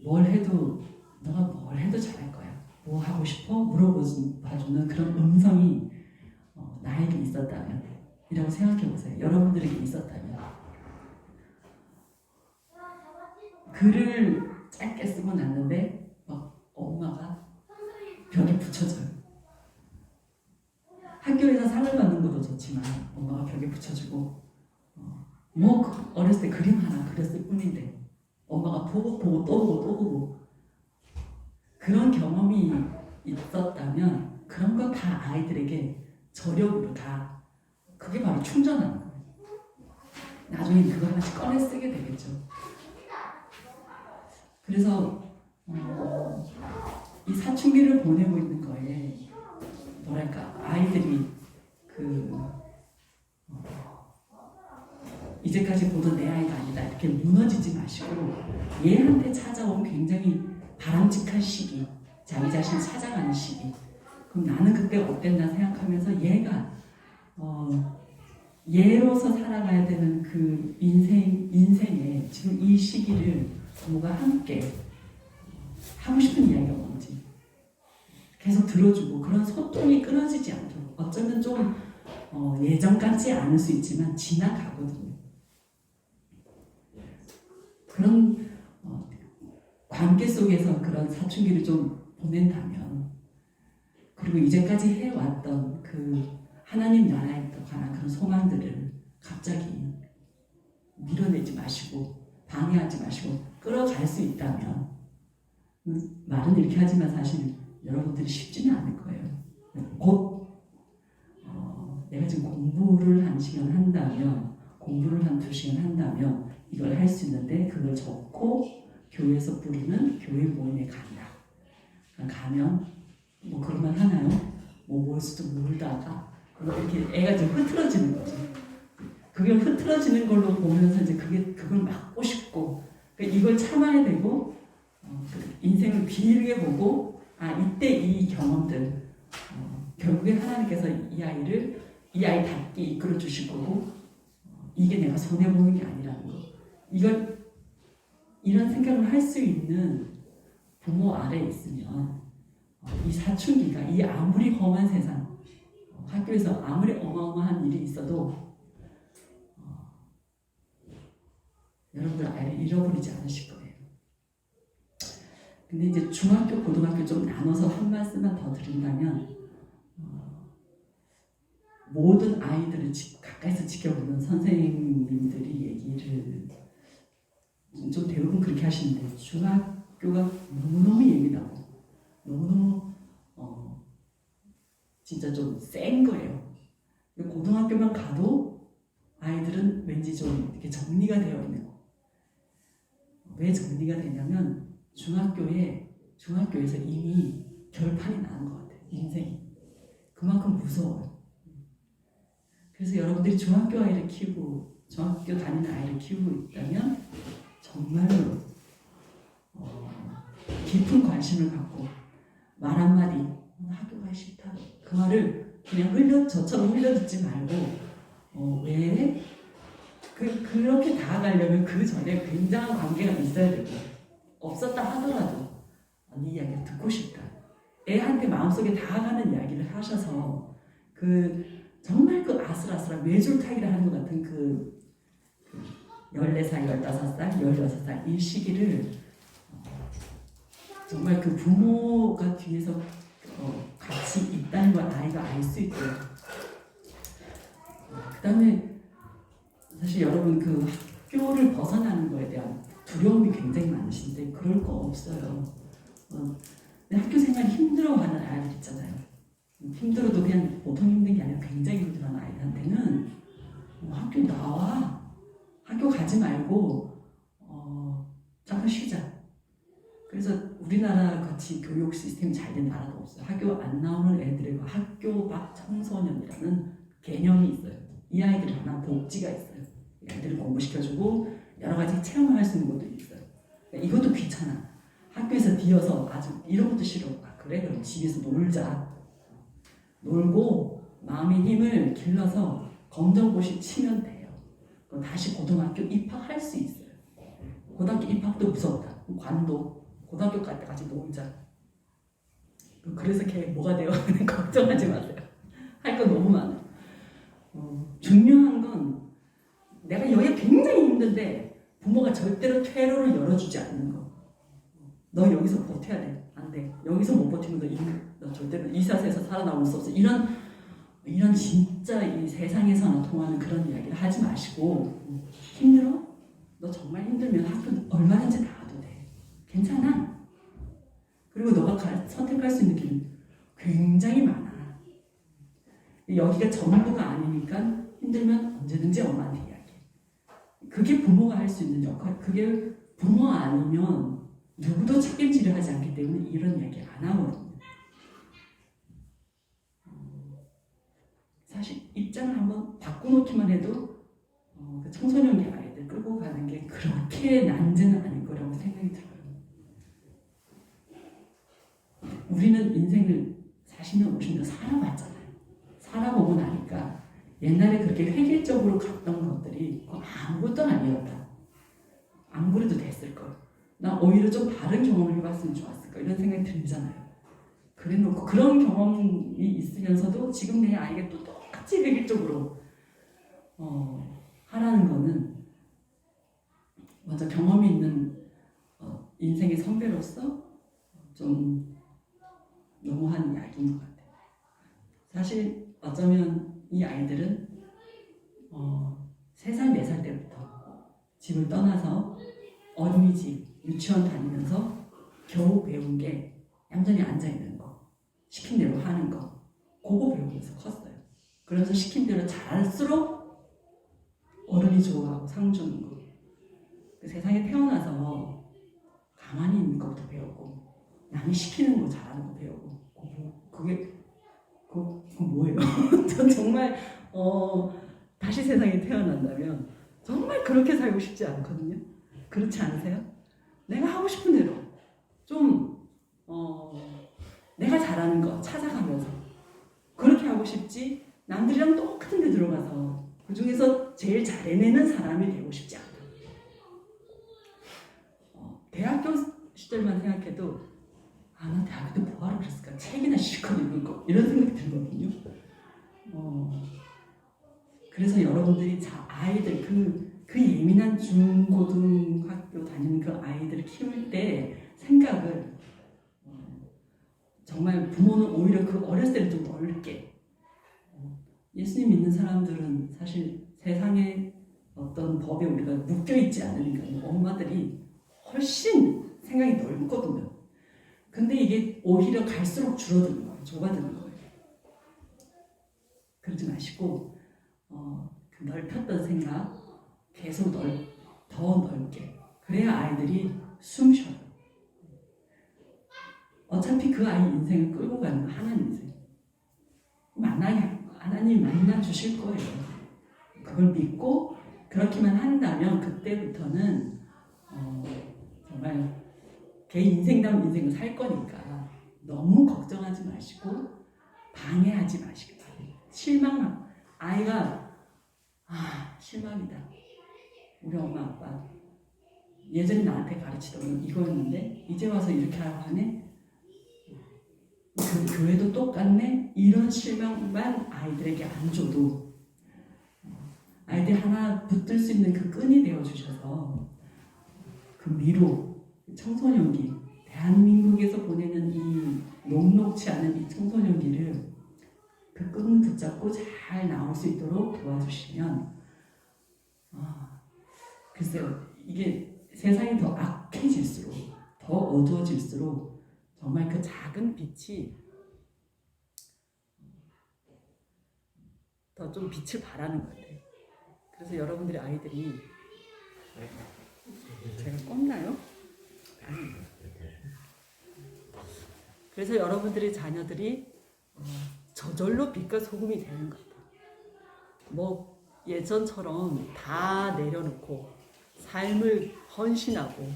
뭘 해도 너가 뭘 해도 잘할 거야. 뭐 하고 싶어? 물어봐주는 그런 음성이 나에게 있었다면 이라고 생각해 보세요. 여러분들에게 있었다면 글을 짧게 쓰고 났는데 엄마가 벽에 붙여줘요. 학교에서 상을 받는 것도 좋지만 엄마가 벽에 붙여주고 어렸을 때 그림 하나 그렸을 뿐인데 엄마가 보고 또 보고 그런 경험이 있었다면 그런 거 다 아이들에게 저력으로 다 그게 바로 충전하는 거예요. 나중에 그거 하나씩 꺼내 쓰게 되겠죠. 그래서 이 사춘기를 보내고 있는 거에 뭐랄까 아이들이 이제까지 보던 내 아이가 아니다 이렇게 무너지지 마시고 얘한테 찾아온 굉장히 바람직한 시기, 자기 자신 찾아가는 시기. 그럼 나는 그때 어땠나 생각하면서 얘가 얘로서 살아가야 되는 그 인생에 지금 이 시기를 부모가 함께 하고 싶은 이야기가 뭔지 계속 들어주고 그런 소통이 끊어지지 않도록 어쩌면 좀 예전 같지 않을 수 있지만 지나가거든요. 그런 관계 속에서 그런 사춘기를 좀 보낸다면 그리고 이제까지 해왔던 그 하나님 나라에 관한 그런 소망들을 갑자기 밀어내지 마시고 방해하지 마시고 끌어갈 수 있다면 말은 이렇게 하지만 사실 여러분들이 쉽지는 않을 거예요. 곧 내가 지금 공부를 1시간 한다면 공부를 한 2시간 한다면 이걸 할 수 있는데 그걸 적고 교회에서 부르는 교회 모임에 간다. 가면 그럴만 하나요? 뭘지도 모르다가 이렇게 애가 좀 흐트러지는 거죠. 그게 흐트러지는 걸로 보면서 이제 그걸 막고 싶고 이걸 참아야 되고 인생을 길게 보고 이때 이 경험들 결국에 하나님께서 이 아이답게 이끌어 주실 거고 이게 내가 손해 보는 게 아니라는 거. 이런 생각을 할 수 있는 부모 아래에 있으면 이 사춘기가 이 아무리 험한 세상 학교에서 아무리 어마어마한 일이 있어도 여러분들 아이를 잃어버리지 않으실 거예요. 근데 이제 중학교, 고등학교 좀 나눠서 한 말씀만 더 드린다면 모든 아이들을 가까이서 지켜보는 선생님들이 얘기를 좀 대부분 그렇게 하시는데 중학교가 너무너무 예민하고 너무너무 진짜 좀 센 거예요. 고등학교만 가도 아이들은 왠지 좀 이렇게 정리가 되어 있는 거. 왜 정리가 되냐면 중학교에서 이미 결판이 나는 것 같아요. 인생이 그만큼 무서워요. 그래서 여러분들이 중학교 다니는 아이를 키우고 있다면 정말로 깊은 관심을 갖고 말 한마디 학교 가기 싫다 그 말을 그냥 저처럼 흘려듣지 말고 왜 그렇게 다가가려면 그 전에 굉장한 관계가 있어야 되고 없었다 하더라도 네 이야기를 듣고 싶다. 애한테 마음속에 다가가는 이야기를 하셔서 그 정말 그 아슬아슬한 외줄타기를 하는 것 같은 그 14살, 15살, 16살 이 시기를 정말 그 부모가 뒤에서 같이 있다는 걸 아이가 알 수 있고요. 그 다음에 사실 여러분 그 학교를 벗어나는 거에 대한 두려움이 굉장히 많으신데 그럴 거 없어요. 학교 생활 힘들어하는 아이들 있잖아요. 힘들어도 그냥 보통 힘든 게 아니라 굉장히 힘들어하는 아이들한테는 학교 나와. 학교 가지 말고 잠깐 쉬자. 그래서 우리나라 같이 교육 시스템이 잘 된 나라도 없어요. 학교 안 나오는 애들의 학교 밖 청소년이라는 개념이 있어요. 이 아이들이 하나 복지가 있어요. 애들을 공부시켜주고 여러 가지 체험을 할 수 있는 것도 있어요. 이것도 귀찮아. 학교에서 뒤어서 아주 이런 것도 싫어. 그래? 그럼 집에서 놀자. 놀고 마음의 힘을 길러서 검정고시 치면 돼요. 그럼 다시 고등학교 입학할 수 있어요. 고등학교 입학도 무섭다. 관도 고등학교 갈 때까지 놀자. 그래서 걔 뭐가 돼요? 걱정하지 마세요. 할 거 너무 많아요. 중요한 건 내가 여기 굉장히 힘든데 부모가 절대로 퇴로를 열어주지 않는 거. 너 여기서 버텨야 돼. 안 돼. 여기서 못 버티면 너 절대로 이 사세에서 살아남을 수 없어. 이런 진짜 이 세상에서나 통하는 그런 이야기를 하지 마시고 힘들어? 너 정말 힘들면 학교 얼마든지 나와도 돼. 괜찮아. 그리고 너가 선택할 수 있는 길은 굉장히 많아. 여기가 전부가 아니니까 힘들면 언제든지 엄마한테 이야기해. 그게 부모가 할 수 있는 역할. 그게 부모 아니면 누구도 책임지려 하지 않기 때문에 이런 이야기 안 하거든요. 사실 입장을 한번 바꿔놓기만 해도 그 청소년기 아이들 끌고 가는 게 그렇게 난제는 아닐 거라고 생각이 들어요. 우리는 인생을 40년, 50년 살아봤잖아요. 살아보고 나니까 옛날에 그렇게 획일적으로 갔던 것들이 아무것도 아니었다. 안 그래도 됐을걸. 나 오히려 좀 다른 경험을 해봤으면 좋았을까 이런 생각이 들잖아요. 그래놓고 그런 경험이 있으면서도 지금 내 아이가 또 똑같이 획일적으로 하라는 거는 먼저 경험이 있는 인생의 선배로서 좀 너무한 이야기인 것 같아요. 사실 어쩌면 이 아이들은 3살, 4살 때부터 집을 떠나서 어린이집, 유치원 다니면서 겨우 배운 게 얌전히 앉아있는 거, 시킨 대로 하는 거, 그거 배우면서 컸어요. 그래서 시킨 대로 잘할수록 어른이 좋아하고 상 주는 거. 그 세상에 태어나서 가만히 있는 것부터 배우고 남이 시키는 거 잘하는 거 배우고 그게 뭐예요? 전 정말 다시 세상에 태어난다면 정말 그렇게 살고 싶지 않거든요. 그렇지 않으세요? 내가 하고 싶은 대로 좀 내가 잘하는 거 찾아가면서 그렇게 하고 싶지 남들이랑 똑같은 데 들어가서 그 중에서 제일 잘해내는 사람이 되고 싶지 않다. 대학교 시절만 생각해도 나 대학교 때 뭐하러 그랬을까? 책이나 실컷 읽을 거 이런 생각이 들거든요. 그래서 여러분들이 아이들 그 예민한 중고등학교 다니는 그 아이들을 키울 때 생각을 정말 부모는 오히려 그 어렸을 때는 좀 넓게 예수님 믿는 사람들은 사실 세상에 어떤 법에 우리가 묶여있지 않으니까 엄마들이 훨씬 생각이 넓거든요. 근데 이게 오히려 갈수록 줄어드는 거예요. 좁아드는 거예요. 그러지 마시고 그 넓혔던 생각 계속 더 넓게 그래야 아이들이 숨 쉬어요. 어차피 그 아이 인생을 끌고 가는 하나님 인생 하나님 만나 주실 거예요. 그걸 믿고 그렇게만 한다면 그때부터는 정말 걔 인생다운 인생을 살 거니까 너무 걱정하지 마시고 방해하지 마시기 바랍니다. 아이가 실망이다. 우리 엄마 아빠 예전에 나한테 가르치던 건 이거였는데 이제 와서 이렇게 하라고 하네. 그 교회도 똑같네? 이런 실망만 아이들에게 안 줘도 아이들 하나 붙들 수 있는 그 끈이 되어주셔서 그 미로, 청소년기, 대한민국에서 보내는 이 녹록치 않은 이 청소년기를 그 끈 붙잡고 잘 나올 수 있도록 도와주시면 글쎄요, 이게 세상이 더 악해질수록 더 어두워질수록 정말 그 작은 빛이 더 좀 빛을 발하는 것 같아요. 그래서 여러분들의 아이들이 제가 꼽나요? 아니. 그래서 여러분들의 자녀들이 저절로 빛과 소금이 되는 것 같아요. 뭐 예전처럼 다 내려놓고 삶을 헌신하고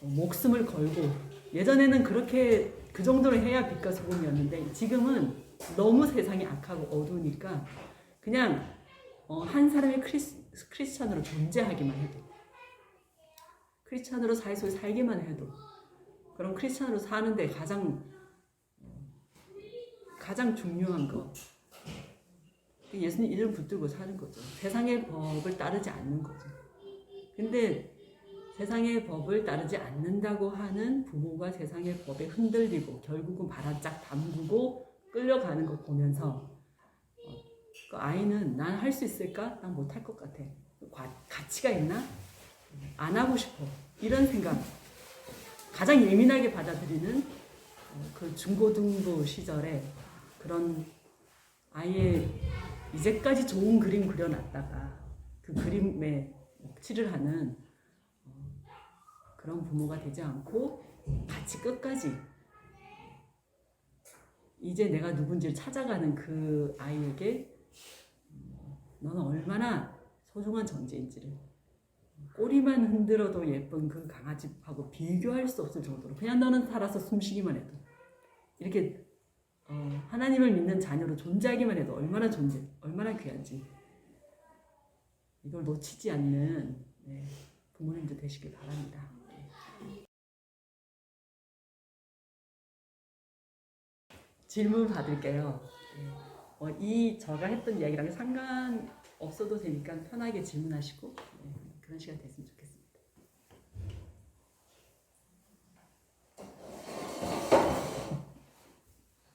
목숨을 걸고 예전에는 그렇게 그 정도로 해야 빛과 소금이었는데 지금은 너무 세상이 악하고 어두우니까 그냥 한 사람의 크리스찬으로 존재하기만 해도 크리스찬으로 사회속에 살기만 해도 그럼 크리스찬으로 사는데 가장 중요한 거 예수님 이름 붙들고 사는 거죠. 세상의 법을 따르지 않는 거죠. 근데 세상의 법을 따르지 않는다고 하는 부모가 세상의 법에 흔들리고 결국은 바람짝 담그고 끌려가는 거 보면서 그 아이는 난 할 수 있을까? 난 못할 것 같아. 가치가 있나? 안 하고 싶어. 이런 생각 가장 예민하게 받아들이는 그 중고등부 시절에 그런 아이의 이제까지 좋은 그림 그려놨다가 그 그림에 칠을 하는 그런 부모가 되지 않고 같이 끝까지 이제 내가 누군지를 찾아가는 그 아이에게 너는 얼마나 소중한 존재인지를 꼬리만 흔들어도 예쁜 그 강아지하고 비교할 수 없을 정도로 그냥 너는 살아서 숨쉬기만 해도 이렇게 하나님을 믿는 자녀로 존재하기만 해도 얼마나 귀한지 이걸 놓치지 않는 부모님들 되시길 바랍니다. 질문 받을게요. 제가 했던 이야기랑 상관없어도 되니까 편하게 질문하시고 그런 시간 됐으면 좋겠습니다.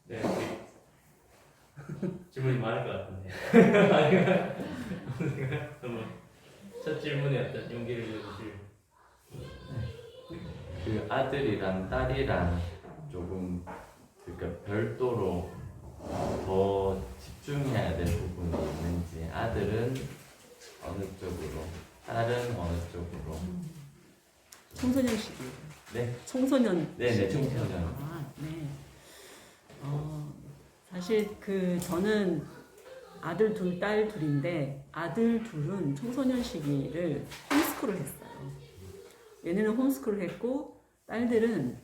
네, 질문이 많을 것 같은데. 너무 첫 질문에 어떤 용기를 주실. 그 아들이랑 딸이랑 조금 그러니까 별도로 더 집중해야 될 부분이 있는지 아들은 어느 쪽으로 딸은 어느 쪽으로 청소년 시기. 네 청소년. 네네 청소년. 네. 사실 저는 아들 둘, 딸 둘인데 아들 둘은 청소년 시기를 홈스쿨을 했어요. 얘네는 홈스쿨을 했고 딸들은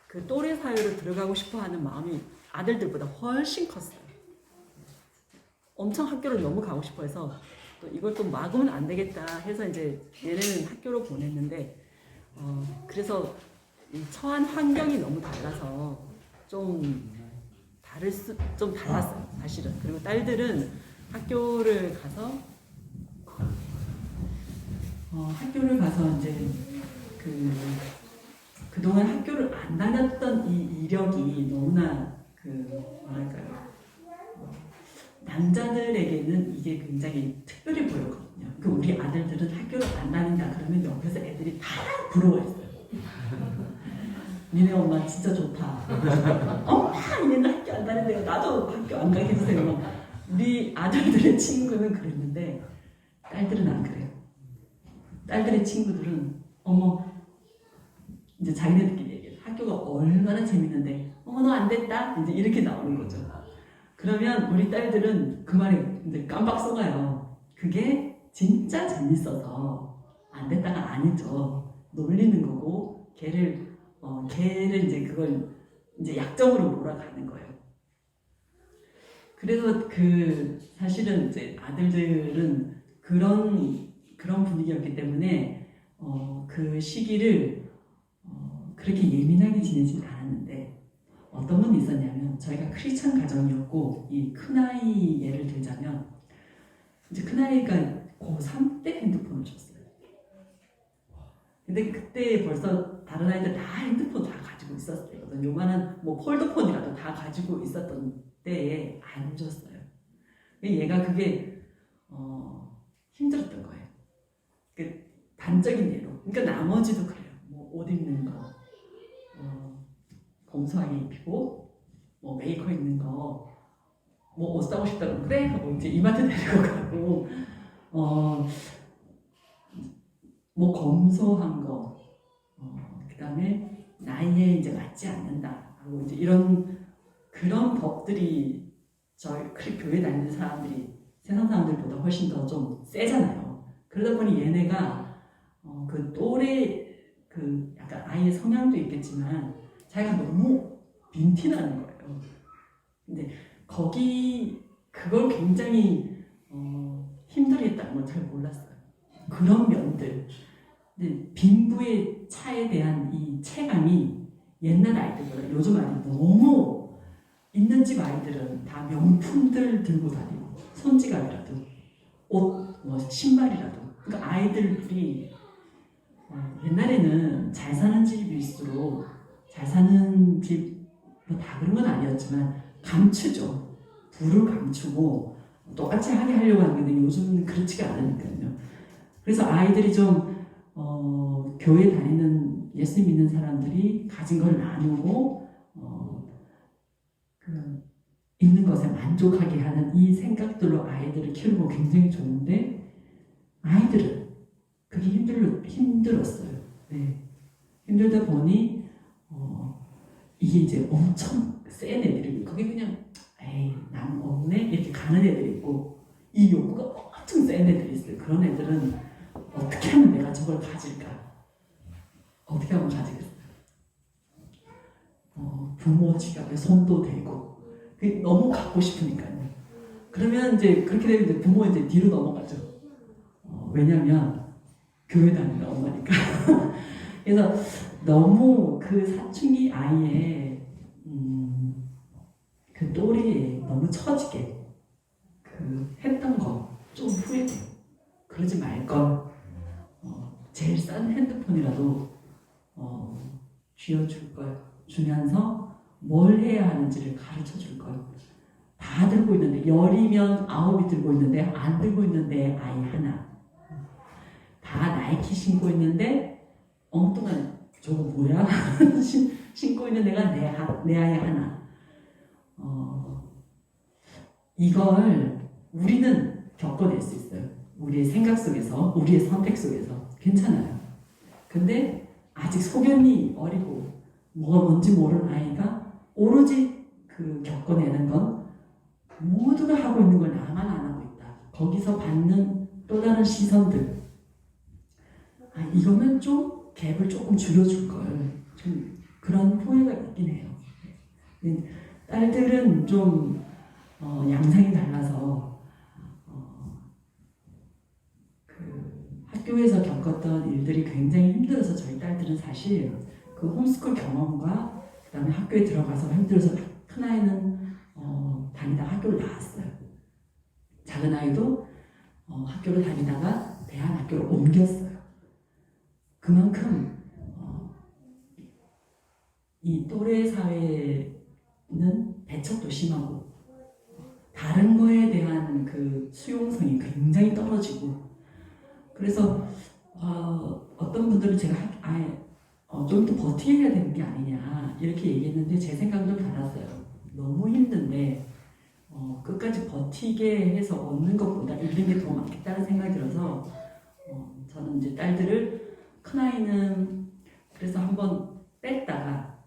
그 또래 사회로 들어가고 싶어하는 마음이 아들들보다 훨씬 컸어요. 엄청 학교를 너무 가고 싶어해서 또 이걸 또 막으면 안 되겠다 해서 이제 얘네는 학교로 보냈는데 그래서 이 처한 환경이 너무 달라서 좀 달랐어요 사실은. 그리고 딸들은 학교를 가서 이제 그동안 학교를 안 다녔던 이 이력이 너무나 뭐랄까요, 남자들에게는 이게 굉장히 특별히 보였거든요. 우리 아들들은 학교를 안 다닌다 그러면 옆에서 애들이 다 부러워했어요. 니네 엄마 진짜 좋다. 엄마 니네는 학교 안 다닌대요. 나도 학교 안 가게 해주세요. 우리 아들들의 친구는 그랬는데 딸들은 안 그래요. 딸들의 친구들은 이제 자기네들끼리 얘기해요. 학교가 얼마나 재밌는데 너 안 됐다? 이제 이렇게 나오는 거죠. 그러면 우리 딸들은 그 말에 이제 깜빡 속아요. 그게 진짜 재밌어서 안 됐다가 아니죠. 놀리는 거고 걔를 이제 그걸 이제 약점으로 몰아가는 거예요. 그래서 사실은 이제 아들들은 그런 분위기였기 때문에 그 시기를 그렇게 예민하게 지내진 않았는데 어떤 분이 있었냐면 저희가 크리스찬 가정이었고 이 큰아이 예를 들자면 이제 큰아이가 고3 때 핸드폰을 줬어요. 근데 그때 벌써 다른 아이들 다 핸드폰 다 가지고 있었을 때거든요. 요만한 뭐 폴더폰이라도 다 가지고 있었던 때에 안 줬어요. 얘가 그게 힘들었던 거예요. 그 단적인 예로. 그러니까 나머지도 그래요. 뭐 옷 입는 거, 검소하게 입히고, 뭐 메이커 있는 거, 뭐 옷 사고 싶다고 그래 하고 이제 이마트 데리고 가고, 뭐 검소한 거, 그다음에 나이에 이제 맞지 않는다 하고 이제 이런 그런 법들이 저희 교회 다니는 사람들이 세상 사람들보다 훨씬 더 좀 세잖아요. 그러다 보니 얘네가 그 또래 그 약간 아이의 성향도 있겠지만 자기가 너무 빈티나는 거예요. 근데 그걸 굉장히 힘들겠다는 건 잘 몰랐어요. 그런 면들. 근데 빈부의 차에 대한 이 체감이 옛날 아이들보다 요즘 아이들 너무 있는 집 아이들은 다 명품들 들고 다니고 손지갑이라도 옷, 뭐 신발이라도 그러니까 아이들이 옛날에는 잘 사는 집일수록 잘 사는 집 뭐 다 그런 건 아니었지만 감추죠. 부를 감추고 똑같이 하게 하려고 하는데 요즘은 그렇지가 않으니까요. 그래서 아이들이 좀 교회 다니는 예수 믿는 사람들이 가진 걸 나누고 있는 것에 만족하게 하는 이 생각들로 아이들을 키우고 굉장히 좋은데 아이들은 그게 힘들었어요. 네. 힘들다 보니 이게 이제 엄청 센 애들이 그게 그냥 에이 난 없네 이렇게 가는 애들이 있고 이 욕구가 엄청 센 애들이 있어요. 그런 애들은 어떻게 하면 내가 저걸 가질까? 어떻게 하면 가지겠어요? 부모 지갑에 손도 대고 너무 갖고 싶으니까요. 그러면 이제 그렇게 되면 이제 부모 이제 뒤로 넘어가죠. 왜냐면 교회 다니는 엄마니까. 그래서 너무 그 사춘기 아이의 그 또래에 너무 처지게 했던 거 좀 후회돼요. 그러지 말걸. 제일 싼 핸드폰이라도 쥐어줄 걸 주면서 뭘 해야 하는지를 가르쳐 줄 걸. 다 들고 있는데 10이면 9이 들고 있는데 안 들고 있는데 아이 하나. 다 나이키 신고 있는데 엉뚱한 저거 뭐야? 신고 있는 애가 내 아이 하나. 이걸 우리는 겪어낼 수 있어요. 우리의 생각 속에서, 우리의 선택 속에서 괜찮아요. 근데 아직 소견이 어리고 뭐가 뭔지 모르는 아이가 오로지 겪어내는 건 모두가 하고 있는 걸 나만 안 하고 있다. 거기서 받는 또 다른 시선들. 이거는 좀 갭을 조금 줄여줄 걸. 좀 그런 후회가 있긴 해요. 딸들은 좀 양상이 달라서 학교에서 겪었던 일들이 굉장히 힘들어서 저희 딸들은 사실 그 홈스쿨 경험과 그 다음에 학교에 들어가서 힘들어서 큰아이는 다니다 학교를 나왔어요. 작은 아이도 학교를 다니다가 대안학교로 옮겼어요. 그만큼 이 또래 사회는 배척도 심하고 다른 거에 대한 그 수용성이 굉장히 떨어지고 그래서 어떤 분들은 제가 좀 더 버티게 해야 되는 게 아니냐 이렇게 얘기했는데 제 생각도 달랐어요. 너무 힘든데 끝까지 버티게 해서 얻는 것보다 잃는 게 더 많겠다는 생각이 들어서 저는 이제 딸들을 큰아이는 그래서 한번 뺐다가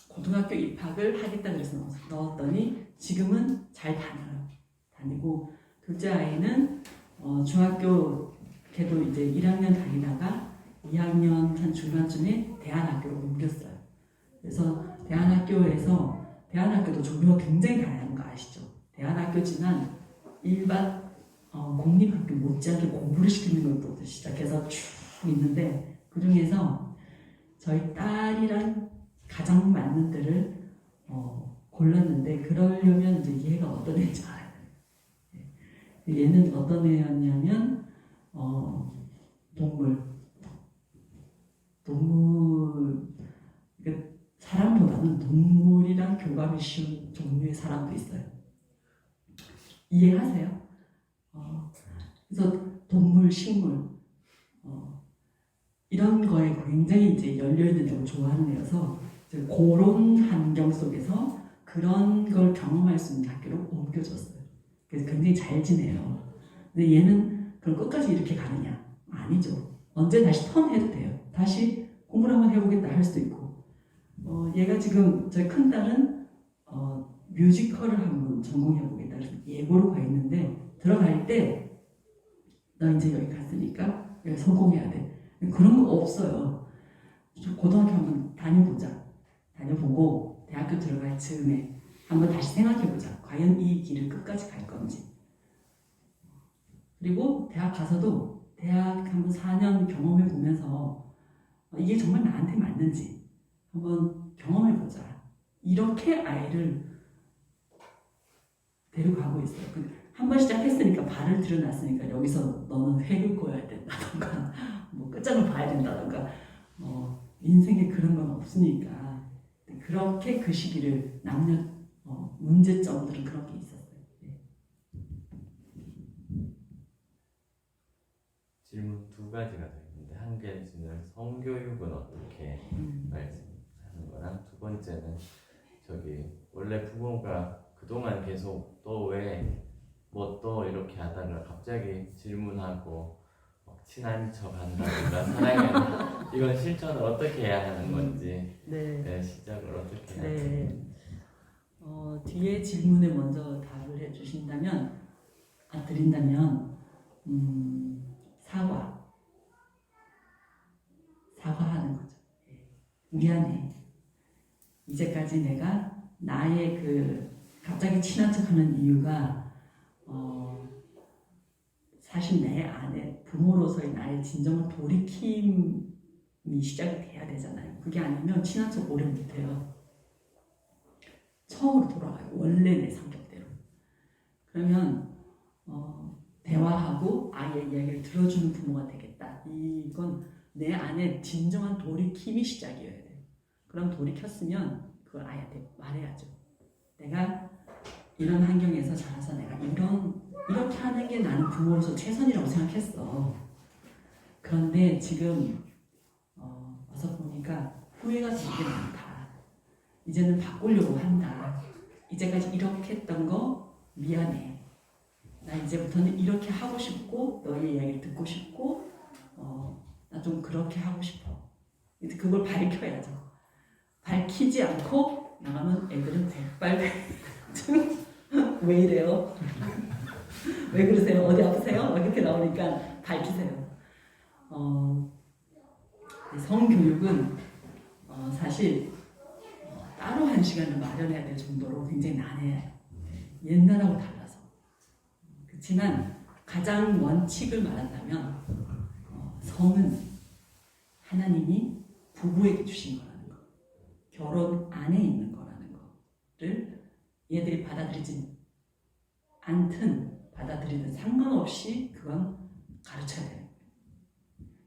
고등학교 입학을 하겠다 그래서 넣었더니 지금은 잘 다니고 둘째 아이는 중학교 걔도 이제 1학년 다니다가 2학년 한 중간쯤에 대안학교로 옮겼어요. 그래서 대안학교도 종류가 굉장히 다양한 거 아시죠? 대안학교지만 일반 공립학교 못지않게 공부를 시키는 것부터 시작해서 쭉 있는데 그 중에서 저희 딸이랑 가장 맞는 데를 골랐는데 그러려면 이제 얘가 어떤 애인지 알아야 돼요. 예. 얘는 어떤 애였냐면 동물 그러니까 사람보다는 동물이랑 교감이 쉬운 종류의 사람도 있어요. 이해하세요? 그래서 동물, 식물 이런 거에 굉장히 이제 열려있는 걸 좋아하는 애여서 이제 그런 환경 속에서 그런 걸 경험할 수 있는 학교로 옮겨졌어요. 그래서 굉장히 잘 지내요. 근데 얘는 그럼 끝까지 이렇게 가느냐? 아니죠. 언제 다시 턴해도 돼요. 다시 공부를 한번 해보겠다 할 수도 있고. 얘가 지금 저희 큰 딸은 뮤지컬을 한번 전공해보겠다 그래서 예고로 가 있는데 들어갈 때 너 이제 여기 갔으니까 여기 성공해야 돼. 그런 거 없어요. 고등학교 한번 다녀보고 대학교 들어갈 즈음에 한번 다시 생각해보자. 과연 이 길을 끝까지 갈 건지. 그리고 대학 가서도 대학 한번 4년 경험해보면서 이게 정말 나한테 맞는지 한번 경험해보자. 이렇게 아이를 데려가고 있어요. 한 번 시작했으니까 발을 들여놨으니까 여기서 너는 획을 그어야 된다던가 뭐 끝장을 봐야 된다던가 인생에 그런 건 없으니까 그렇게 그 시기를 문제점들은 그런 게 있었어요. 네. 질문 두 가지가 더 있는데 한 개는 성교육은 어떻게 말씀하는 거랑 두 번째는 원래 부모가 그동안 계속 또 왜 뭐 또 이렇게 하다가 갑자기 질문하고 친한 척 한다든가 사랑하는 이건 실천을 어떻게 해야 하는 건지 네, 시작을 어떻게 해야 하는지 뒤에 질문에 먼저 답을 드린다면 사과하는 거죠. 미안해. 이제까지 내가 나의 갑자기 친한 척하는 이유가 사실 내 안에 부모로서의 나의 진정한 돌이킴이 시작이 돼야 되잖아요. 그게 아니면 친한 척 오래 못해요. 처음으로 돌아가요. 원래 내 성격대로. 그러면 대화하고 아이의 이야기를 들어주는 부모가 되겠다. 이건 내 안에 진정한 돌이킴이 시작이어야 돼요. 그럼 돌이켰으면 그걸 아이한테 말해야죠. 내가 이런 환경에서 자라서 내가 이렇게 하는 게 나는 부모로서 최선이라고 생각했어. 그런데 지금 와서 보니까 후회가 되게 많다. 이제는 바꾸려고 한다. 이제까지 이렇게 했던 거 미안해. 나 이제부터는 이렇게 하고 싶고 너의 이야기를 듣고 싶고 나 좀 그렇게 하고 싶어. 그걸 밝혀야죠. 밝히지 않고 나가면 애들은 백발백 왜 이래요? 왜 그러세요? 어디 아프세요? 이렇게 나오니까 밝히세요. 성교육은 사실 따로 한 시간을 마련해야 될 정도로 굉장히 난해해요. 옛날하고 달라서. 그렇지만 가장 원칙을 말한다면 성은 하나님이 부부에게 주신 거라는 거, 결혼 안에 있는 거라는 거를 얘들이 받아들이지 않든 받아들이든 상관없이 그건 가르쳐야 돼요.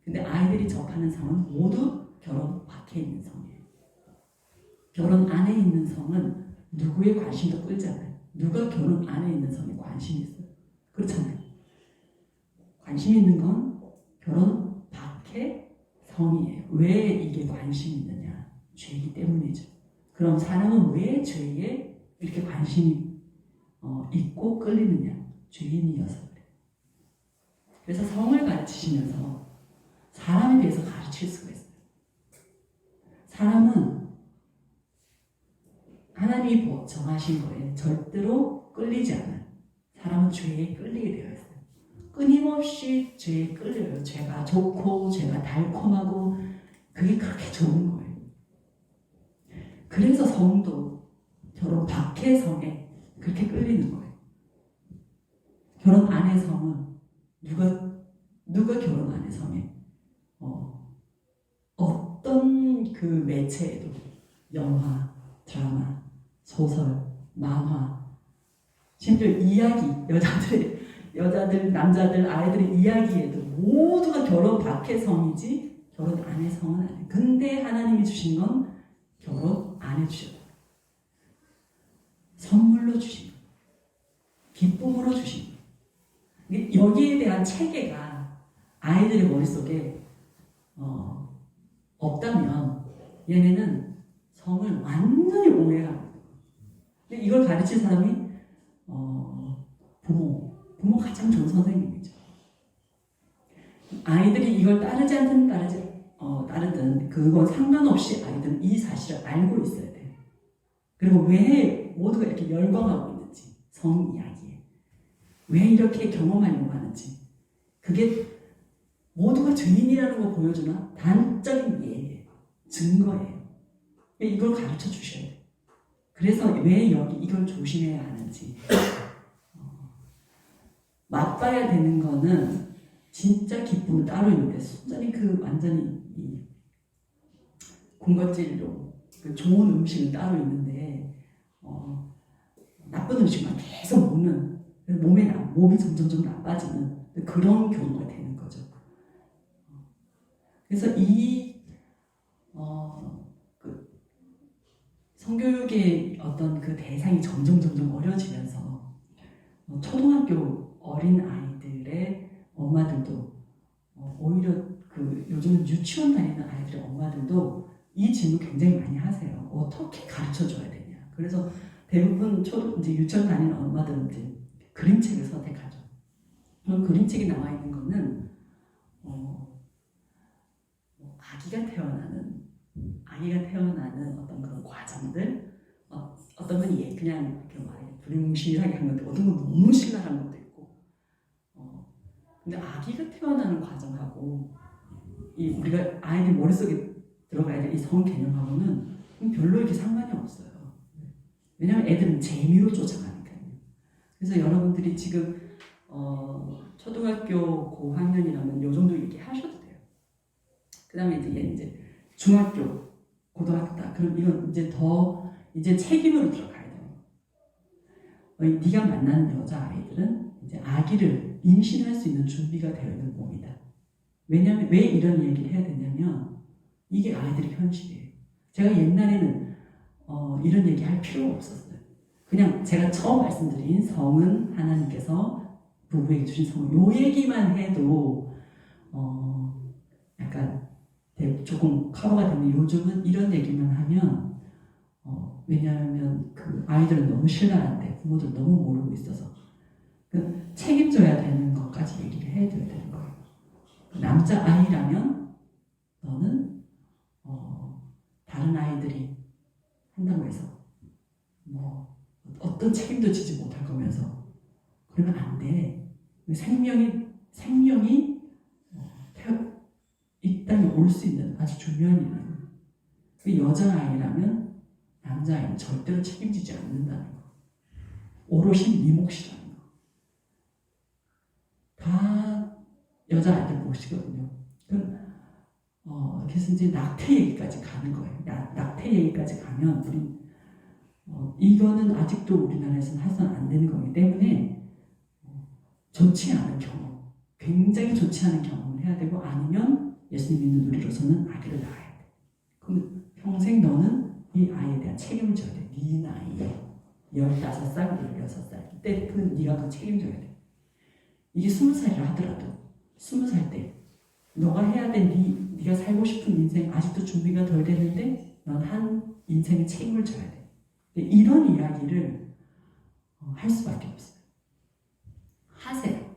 근데 아이들이 접하는 성은 모두 결혼 밖에 있는 성이에요. 결혼 안에 있는 성은 누구의 관심도 끌지 않아요. 누가 결혼 안에 있는 성에 관심이 있어요? 그렇잖아요. 관심 있는 건 결혼 밖에 성이에요. 왜 이게 관심이 있느냐? 죄이기 때문이죠. 그럼 사람은 왜 죄에 이렇게 관심이 있고 끌리느냐? 죄인이어서 그래요. 그래서 성을 가르치시면서 사람에 대해서 가르칠 수가 있어요. 사람은 하나님이 정하신 거에 절대로 끌리지 않아요. 사람은 죄에 끌리게 되어 있어요. 끊임없이 죄에 끌려요. 죄가 좋고 죄가 달콤하고 그게 그렇게 좋은 거예요. 그래서 성도 결혼 밖의 성에 그렇게 끌리는 거예요. 결혼 안의 성은 누가 결혼 안의 성에 어떤 그 매체에도 영화, 드라마, 소설, 만화, 심지어 이야기, 여자들, 남자들, 아이들의 이야기에도 모두가 결혼 밖의 성이지 결혼 안의 성은 아니에요. 근데 하나님이 주신 건 결혼 안 해주셔요. 선물로 주신 거, 기쁨으로 주신 거. 여기에 대한 체계가 아이들의 머릿속에 없다면 얘네는 성을 완전히 오해하고, 근데 이걸 가르칠 사람이 부모 가장 좋은 선생님이죠. 아이들이 이걸 따르지 않든 따르든 그건 상관없이 아이들은 이 사실을 알고 있어야 돼요. 그리고 왜 모두가 이렇게 열광하고 있는지, 성 이야기에 왜 이렇게 경험하려고 하는지, 그게 모두가 죄인이라는 거 보여주나 단적인 예예요, 증거예요. 이걸 가르쳐 주셔야 돼요. 그래서 왜 여기 이걸 조심해야 하는지, 맛봐야 되는 거는 진짜 기쁨은 따로 있는데 순전히 완전히 이 군것질로 좋은 음식은 따로 있는데 나쁜 음식만 계속 먹는, 몸이 점점 나빠지는 그런 경우가 되는 거죠. 그래서 성교육의 어떤 그 대상이 점점 어려지면서 초등학교 어린 아이들의 엄마들도 오히려 요즘은 유치원 다니는 아이들의 엄마들도 이 질문 굉장히 많이 하세요. 어떻게 가르쳐 줘야 되냐. 그래서 대부분 이제 유치원 다니는 엄마들은 이제 그림책을 선택하죠. 그런 그림책에 나와 있는 거는 아기가 태어나는 어떤 그런 과정들, 어떤 건 그냥 이렇게 두리뭉실하게 한 건데 어떤 건 너무 신랄한 것도 있고, 근데 아기가 태어나는 과정하고 우리가 아이들 머릿속에 들어가야 될 이 성 개념하고는 별로 이렇게 상관이 없어요. 왜냐하면 애들은 재미로 쫓아가니까요. 그래서 여러분들이 지금 초등학교 고학년이라면 요 정도 얘기하셔도 돼요. 그 다음에 이제 중학교, 고등학교다. 그럼 이건 이제 책임으로 들어가야 돼요. 네가 만나는 여자아이들은 이제 아기를 임신할 수 있는 준비가 되어 있는 몸이다. 왜냐하면 왜 이런 얘기를 해야 되냐면 이게 아이들의 현실이에요. 제가 옛날에는 이런 얘기 할 필요가 없었어요. 그냥 제가 처음 말씀드린 성은 하나님께서 부부에게 주신 성, 요 얘기만 해도 약간 조금 커버가 되는데, 요즘은 이런 얘기만 하면 왜냐하면 그 아이들은 너무 신랄한데 부모들 너무 모르고 있어서 책임져야 되는 것까지 얘기를 해줘야 되는 거예요. 남자아이라면 너는 다른 아이들이 한다고 해서 어떤 책임도 지지 못할 거면서 그러면 안 돼. 생명이 이 땅에 올 수 있는 아주 중요한 일이에요. 여자아이라면 남자아이는 절대로 책임지지 않는다는 거. 오롯이 네 몫이라는 거. 다 여자아이들 몫이거든요. 그래서 이제 낙태 얘기까지 가는 거예요. 낙태 얘기까지 가면 우리 이거는 아직도 우리나라에서는 해서는 안 되는 거기 때문에 좋지 않은 경험, 굉장히 좋지 않은 경험을 해야 되고, 아니면 예수님 믿는 우리로서는 아기를 낳아야 돼. 그럼 평생 너는 이 아이에 대한 책임을 져야 돼. 네 나이에 15살, 16살 그때는 네가 그 책임져야 돼. 이게 20살이라 하더라도 20살 때 너가 해야 될 네가 살고 싶은 인생 아직도 준비가 덜 됐는데 넌 한 인생의 책임을 져야 돼. 이런 이야기를 할 수밖에 없어요. 하세요.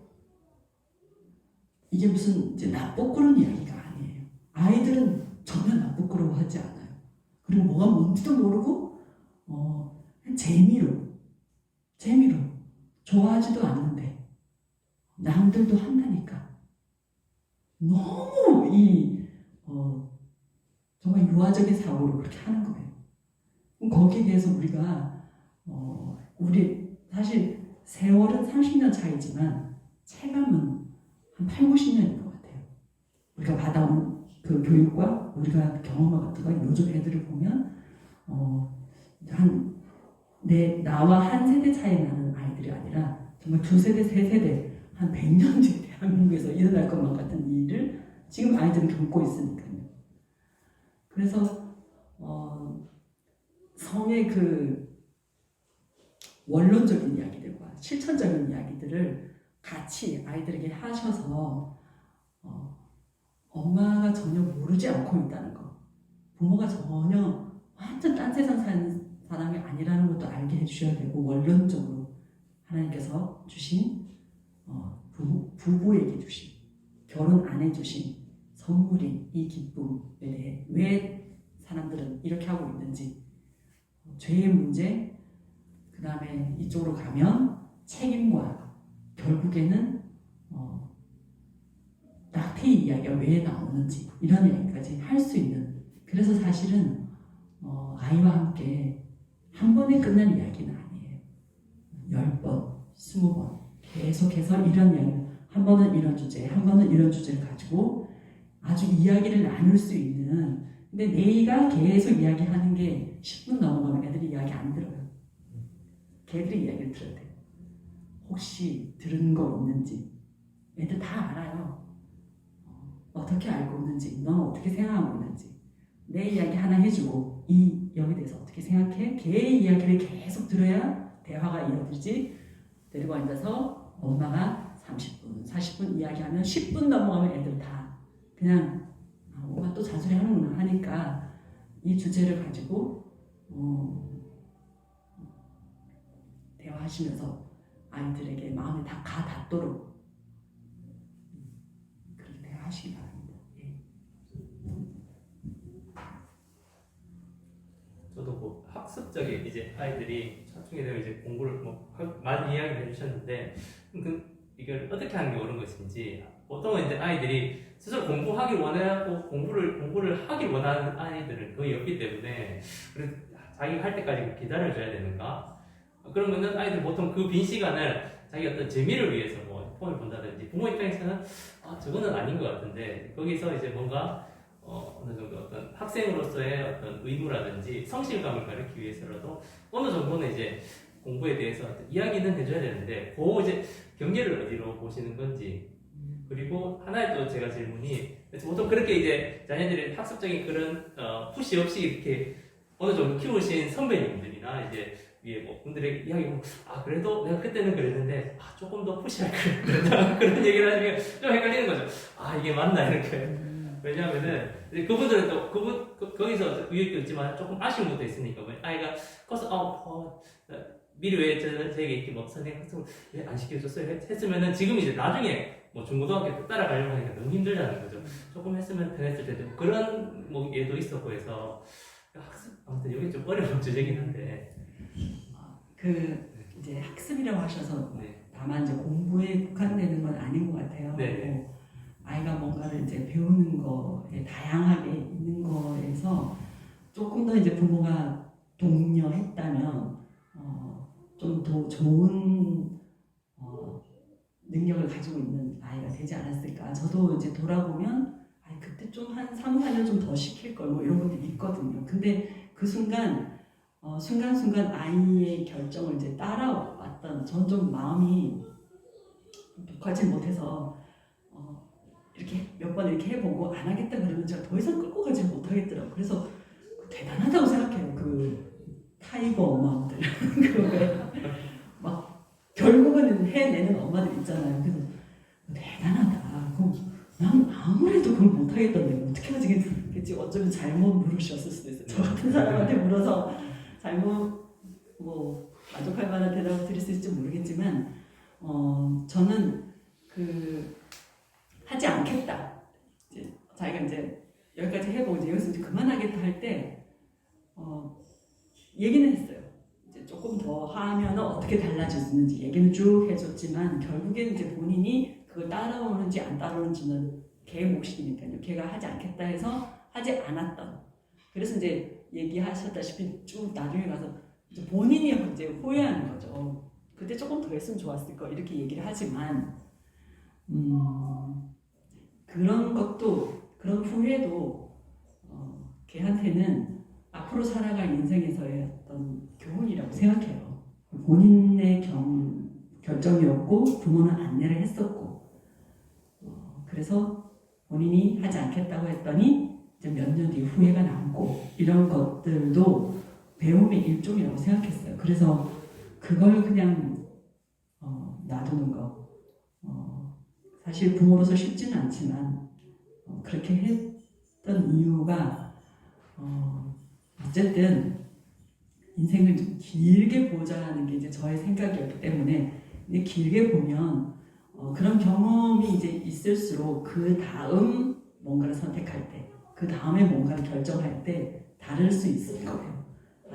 이게 무슨 이제 나쁘고른 이야기가 아니에요. 아이들은 전혀 나쁘고러워하지 않아요. 그리고 뭐가 뭔지도 모르고 재미로 좋아하지도 않는데 남들도 한다니까 너무 정말 유아적인 사고로 그렇게 하는 거예요. 그럼 거기에 대해서 우리가 우리 사실 세월은 30년 차이지만 체감은 한 8, 90년인 것 같아요. 우리가 받아온 그 교육과 우리가 경험한 것들과 요즘 애들을 보면 한 나와 한 세대 차이 나는 아이들이 아니라 정말 두 세대, 세 세대, 한 100년 뒤 대한민국에서 일어날 것만 같은 일을 지금 아이들은 겪고 있으니까요. 그래서 성의 그 원론적인 이야기들과 실천적인 이야기들을 같이 아이들에게 하셔서 엄마가 전혀 모르지 않고 있다는 거, 부모가 전혀 완전 딴 세상 사는 사람이 아니라는 것도 알게 해주셔야 되고, 원론적으로 하나님께서 주신 부부에게 주신, 결혼 안 해주신 선물인 이 기쁨에 대해 왜 사람들은 이렇게 하고 있는지, 죄의 문제, 그 다음에 이쪽으로 가면 책임과 결국에는 낙태의 이야기가 왜 나오는지 이런 이야기까지 할 수 있는, 그래서 사실은 아이와 함께 한 번에 끝난 이야기는 아니에요. 10번, 20번 계속해서 이런 이야기, 한 번은 이런 주제, 한 번은 이런 주제를 가지고 아주 이야기를 나눌 수 있는, 근데 내가 계속 이야기하는 게 10분 넘어가면 애들이 이야기 안 들어요. 걔들이 이야기를 들어야 돼요. 혹시 들은 거 있는지 애들 다 알아요. 어떻게 알고 있는지, 넌 어떻게 생각하고 있는지, 내 이야기 하나 해주고 이 여기에 대해서 어떻게 생각해? 걔의 이야기를 계속 들어야 대화가 이어지지. 데리고 앉아서 엄마가 30분, 40분 이야기하면 10분 넘어가면 애들 다 그냥 엄마 또 잔소리 하는구나 하니까 이 주제를 가지고 대화하시면서 아이들에게 마음이 다 가닿도록 그렇게 대화하시기 바랍니다. 예. 저도 뭐 학습적인 이제 아이들이 사춘기 되면 이제 공부를 뭐 많은 이야기를 해주셨는데 이걸 어떻게 하는 게 옳은 것인지, 보통은 이제 아이들이 스스로 공부하길 원하고 공부를 하길 원하는 아이들은 거의 없기 때문에 그래서 자기가 할 때까지 기다려줘야 되는가? 그러면은 아이들 보통 그 빈 시간을 자기 어떤 재미를 위해서 뭐 폰을 본다든지, 부모 입장에서는 저거는 아닌 것 같은데 거기서 이제 뭔가 어느 정도 어떤 학생으로서의 어떤 의무라든지 성실감을 가르치기 위해서라도 어느 정도는 이제 공부에 대해서 이야기는 해줘야 되는데, 그 이제 경계를 어디로 보시는 건지. 그리고 하나의 또 제가 질문이, 보통 그렇게 이제 자녀들이 학습적인 그런 푸시 없이 이렇게 어느 정도 키우신 선배님들이나 이제 위에 뭐 분들에게 이야기 보면 그래도 내가 그때는 그랬는데 조금 더 푸시할 걸 그런 얘기를 하시면 좀 헷갈리는 거죠. 이게 맞나 이렇게. 왜냐하면은 그분들은 또 거기서 유익도 있지만 조금 아쉬운 것도 있으니까, 아이가 커서 미리 왜 저에게 이렇게 뭐 선생님 학습을 왜 안 시켜줬어요 했으면은 지금 이제 나중에 뭐 중고등학교 때 따라가려고 하니까 너무 힘들다는 거죠. 조금 했으면 편했을 텐데 그런 뭐 예도 있었고 해서 학습, 아무튼 여기 좀 어려운 주제긴 한데 이제 학습이라고 하셔서 네. 다만 이제 공부에 국한되는 건 아닌 것 같아요. 네. 아이가 뭔가를 이제 배우는 거에 다양하게 있는 거에서 조금 더 이제 부모가 독려했다면 좀 더 좋은 능력을 가지고 있는 아이가 되지 않았을까. 저도 이제 돌아보면 그때 좀 한 3, 4년 좀 더 시킬 걸 뭐 이런 것도 있거든요. 근데 그 순간순간 아이의 결정을 이제 따라왔던, 전 좀 마음이 독하지 못해서 이렇게 몇 번 이렇게 해보고 안 하겠다 그러면 제가 더 이상 끌고 가지 못하겠더라고요. 그래서 대단하다고 생각해요. 그 타이거 엄마들 막 결국은 해내는 엄마들 있잖아요. 그래서 대단하다. 그럼 난 아무래도 그걸 못하겠던데 어떻게 하겠지. 어쩌면 잘못 물으셨을 수도 있어요. 저 같은 사람한테 물어서 잘못 뭐 만족할 만한 대답을 드릴 수 있을지 모르겠지만 저는 하지 않겠다. 이제 자기가 이제 여기까지 해보고 이제 여기서 이제 그만하겠다 할 때 얘기는 했어요. 이제 조금 더 하면 어떻게 달라지는지 얘기는 쭉 해줬지만 결국에는 이제 본인이 그걸 따라오는지 안 따라오는지는 걔 몫이니까요. 걔가 하지 않겠다 해서 하지 않았던. 그래서 이제 얘기하셨다시피 쭉 나중에 가서 이제 본인이 이제 후회하는 거죠. 그때 조금 더 했으면 좋았을 거 이렇게 얘기를 하지만 그런 것도, 그런 후회도 걔한테는 앞으로 살아갈 인생에서의 어떤 교훈이라고 생각해요. 본인의 결정이었고 부모는 안내를 했었고 그래서 본인이 하지 않겠다고 했더니 이제 몇 년 뒤 후회가 남고 이런 것들도 배움의 일종이라고 생각했어요. 그래서 그걸 그냥 놔두는 거 사실 부모로서 쉽지는 않지만 그렇게 했던 이유가 어쨌든 인생을 좀 길게 보자는 게 이제 저의 생각이었기 때문에 이제 길게 보면 그런 경험이 이제 있을수록 그 다음 뭔가를 선택할 때, 그 다음에 뭔가를 결정할 때 다를 수 있을 거예요.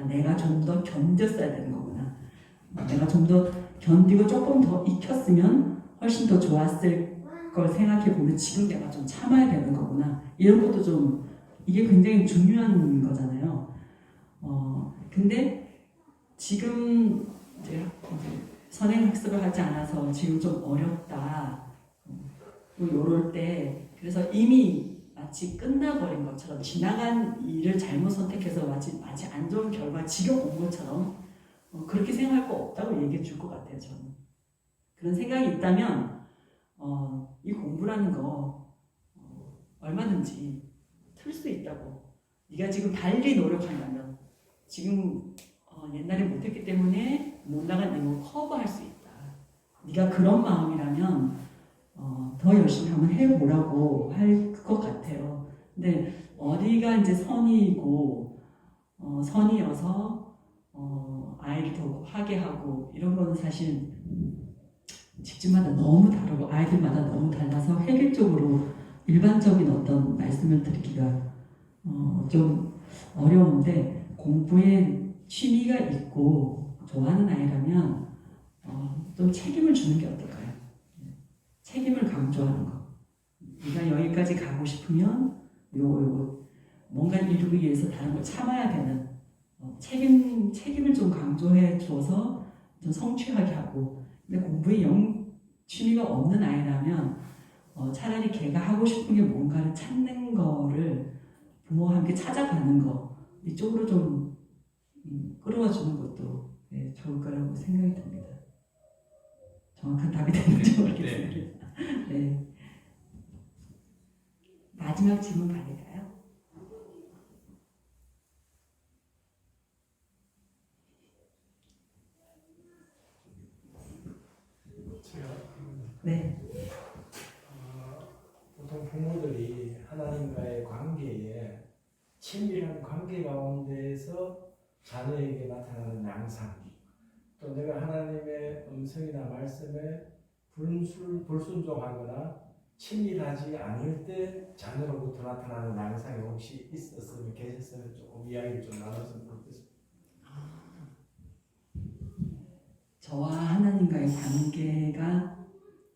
내가 좀 더 견뎠어야 되는 거구나. 내가 좀 더 견디고 조금 더 익혔으면 훨씬 더 좋았을 걸 생각해 보면 지금 내가 좀 참아야 되는 거구나. 이런 것도 좀 이게 굉장히 중요한 거잖아요. 근데 지금 이제 선행 학습을 하지 않아서 지금 좀 어렵다. 뭐 요럴 때 그래서 이미 마치 끝나버린 것처럼 지나간 일을 잘못 선택해서 마치 안 좋은 결과 지겨운 온 것처럼 그렇게 생각할 거 없다고 얘기해 줄 것 같아요. 저는 그런 생각이 있다면 이 공부라는 거 얼마든지 틀 수 있다고. 네가 지금 달리 노력한다면 지금 옛날에 못했기 때문에 못 나간 내용을 커버할 수 있다. 네가 그런 마음이라면 더 열심히 한번 해보라고 할 것 같아요. 근데 어디가 이제 선이고 선이어서 아이를 더 하게 하고 이런 거는 사실 집집마다 너무 다르고 아이들마다 너무 달라서 획일적으로 일반적인 어떤 말씀을 드리기가 좀 어려운데 공부에 취미가 있고 좋아하는 아이라면 좀 책임을 주는 게 어떨까요? 책임을 강조하는 거. 네가 여기까지 가고 싶으면 요거 뭔가를 이루기 위해서 다른 걸 참아야 되는 책임을 좀 강조해 줘서 좀 성취하게 하고. 근데 공부에 취미가 없는 아이라면 차라리 걔가 하고 싶은 게 뭔가를 찾는 거를 부모와 함께 찾아가는 거 이쪽으로 좀 끌어와 주는 것도 좋을 거라고 생각이 듭니다. 정확한 답이 되는지 모르겠습니다. 네. 마지막 질문 받을까요? 네. 보통 부모들이 하나님과의 관계에 친밀한 관계 가운데에서 자녀에게 나타나는 양상, 또 내가 하나님의 음성이나 말씀에 불순종하거나 친밀하지 않을 때 자녀로부터 나타나는 양상이 혹시 있었으면 계셨으면 조금 이야기를 좀 나눴으면 좋겠습니다. 저와 하나님과의 관계가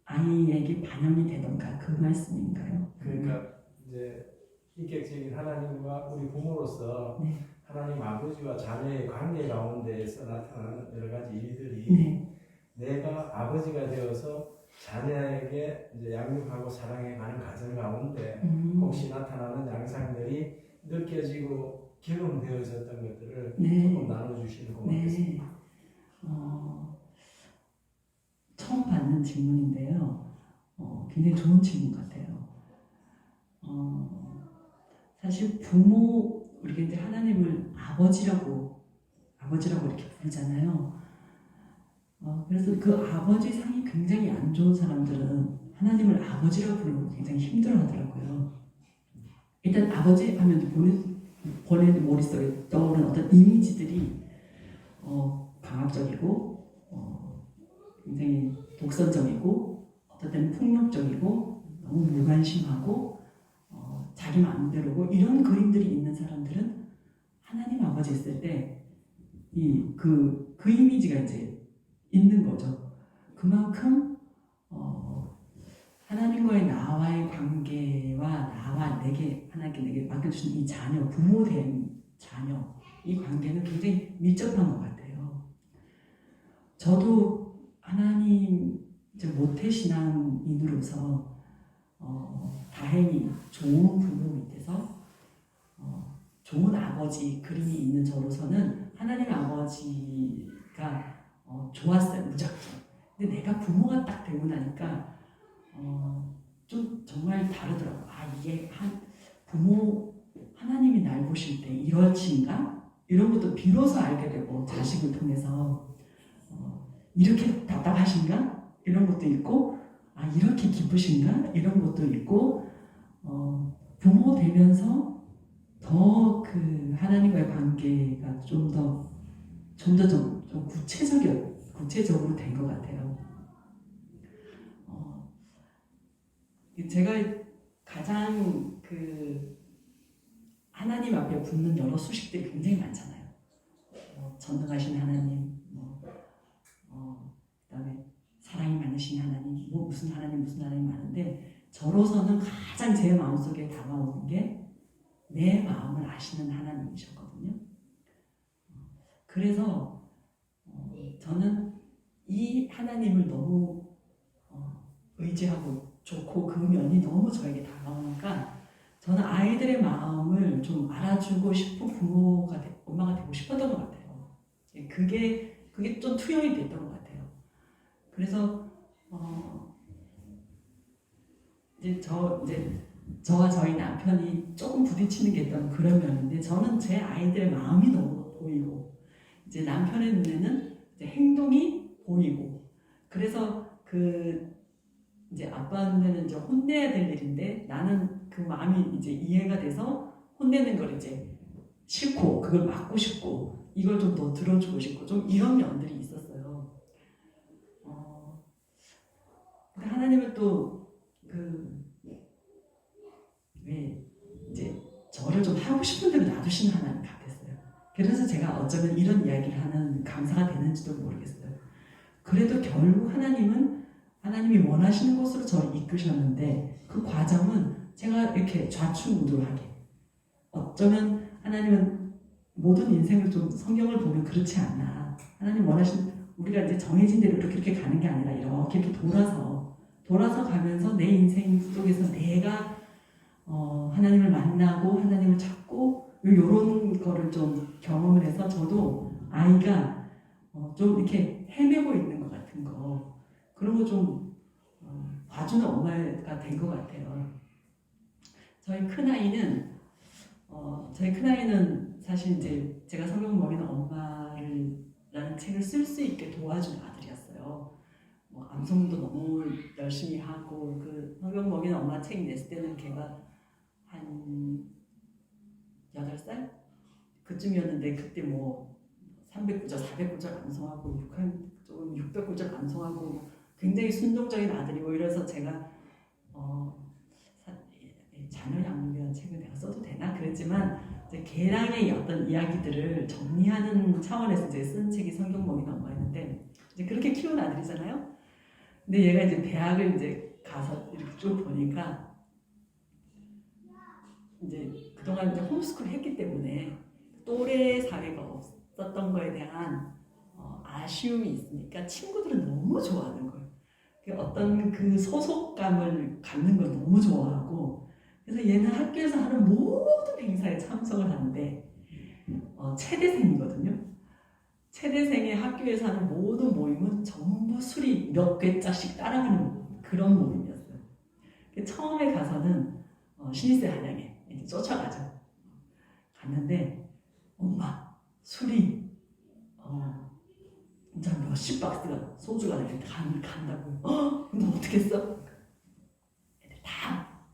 아이에게 반영이 되던가 그 말씀인가요? 그러니까 이제 인격적인 하나님과 우리 부모로서 네. 하나님 아버지와 자녀의 관계 가운데에서 나타나는 여러 가지 일들이 네. 내가 아버지가 되어서 자녀에게 이제 양육하고 사랑해가는 과정 가운데 혹시 나타나는 양상들이 느껴지고 경험되어졌던 것들을 네. 조금 나눠주시는 것 같습니다. 네. 처음 받는 질문인데요. 굉장히 좋은 질문 같아요. 사실 우리가 이제 하나님을 아버지라고 이렇게 부르잖아요. 그래서 그 아버지 상이 굉장히 안 좋은 사람들은 하나님을 아버지라고 부르고 굉장히 힘들어하더라고요. 일단 아버지 하면 본인 머릿속에 떠오르는 어떤 이미지들이 강압적이고 굉장히 독선적이고 어떤 때는 폭력적이고 너무 무관심하고 자기 마음대로고 이런 그림들이 있는 사람들은 하나님 아버지 있을 때 그 이미지가 이제 있는 거죠. 그만큼 하나님과의 나와의 관계와 나와 하나님께 내게 맡겨주신 이 자녀, 부모된 자녀 이 관계는 굉장히 밀접한 것 같아요. 저도 하나님 모태신앙인으로서 다행히 좋은 부모 밑에서 좋은 아버지 그림이 있는 저로서는 하나님 아버지가 좋았어요, 무작정. 근데 내가 부모가 딱 되고 나니까 좀 정말 다르더라고. 아, 이게 하나님이 날 보실 때 이러신가? 이런 것도 비로소 알게 되고, 자식을 통해서 이렇게 답답하신가? 이런 것도 있고, 아, 이렇게 기쁘신가? 이런 것도 있고, 부모 되면서 더 그 하나님과의 관계가 좀 구체적으로 된 것 같아요. 제가 가장 그 하나님 앞에 붙는 여러 수식들이 굉장히 많잖아요. 전능하신 하나님, 그다음에 사랑이 많으신 하나님, 무슨 하나님 많은데, 저로서는 가장 제 마음속에 다가오는 게 내 마음을 아시는 하나님이셨거든요. 그래서 저는 이 하나님을 너무 의지하고 좋고, 그 면이 너무 저에게 다가오니까 저는 아이들의 마음을 좀 알아주고 싶은 엄마가 되고 싶었던 것 같아요. 그게 좀 투영이 됐던 것 같아요. 그래서 저와 저희 남편이 조금 부딪히는 게 있던 그런 면인데, 저는 제 아이들의 마음이 너무 보이고, 이제 남편의 눈에는 이제 행동이 보이고, 그래서 이제 아빠 눈에는 이제 혼내야 될 일인데, 나는 그 마음이 이제 이해가 돼서 혼내는 걸 이제 싫고, 그걸 막고 싶고, 이걸 좀 더 들어주고 싶고, 좀 이런 면들이 있었어요. 근데 하나님은 또 왜 이제 저를 좀 하고 싶은 대로 놔두시는 하나님 같았어요. 그래서 제가 어쩌면 이런 이야기를 하는 강사가 되는지도 모르겠어요. 그래도 결국 하나님이 원하시는 곳으로 저를 이끄셨는데, 그 과정은 제가 이렇게 좌충우돌하게, 어쩌면 하나님은 모든 인생을 좀 성경을 보면 그렇지 않나, 하나님 원하시는, 우리가 이제 정해진 대로 이렇게 가는 게 아니라 이렇게 돌아서 가면서 내 인생 속에서 내가 하나님을 만나고 하나님을 찾고 이런 거를 좀 경험을 해서, 저도 아이가 좀 이렇게 헤매고 있는 것 같은 거, 그런 거 좀 봐주는 엄마가 된 것 같아요. 저희 큰아이는 사실 이제 제가 성경 먹이는 엄마라는 책을 쓸 수 있게 도와준 아들이었어요. 암송도 너무 열심히 하고, 그 성경 먹이는 엄마 책 냈을 때는 걔가 한 8살? 그쯤이었는데, 그때 300구절, 400구절 암송하고 600구절 암송하고 굉장히 순종적인 아들이고, 이래서 제가 자녀 양육이라는 책을 내가 써도 되나 그랬지만, 이제 걔랑의 어떤 이야기들을 정리하는 차원에서 이제 쓴 책이 성경 먹이는 엄마였는데, 이제 그렇게 키운 아들이잖아요. 근데 얘가 이제 대학을 이제 가서 이렇게 쭉 보니까, 이제 그동안 이제 홈스쿨 했기 때문에 또래 사회가 없었던 거에 대한 아쉬움이 있으니까 친구들은 너무 좋아하는 거예요. 어떤 그 소속감을 갖는 걸 너무 좋아하고, 그래서 얘는 학교에서 하는 모든 행사에 참석을 하는데, 체대생이거든요. 체대생의 학교에서 하는 모든 모임은 전부 술이 몇 괴짜씩 따라가는 그런 모임이었어요. 처음에 가서는 신입생 한양에 이제 쫓아가죠. 갔는데 엄마 술이 진짜 몇십 박스가 소주가 이렇게 간다고요. 근데 어떻게 했어?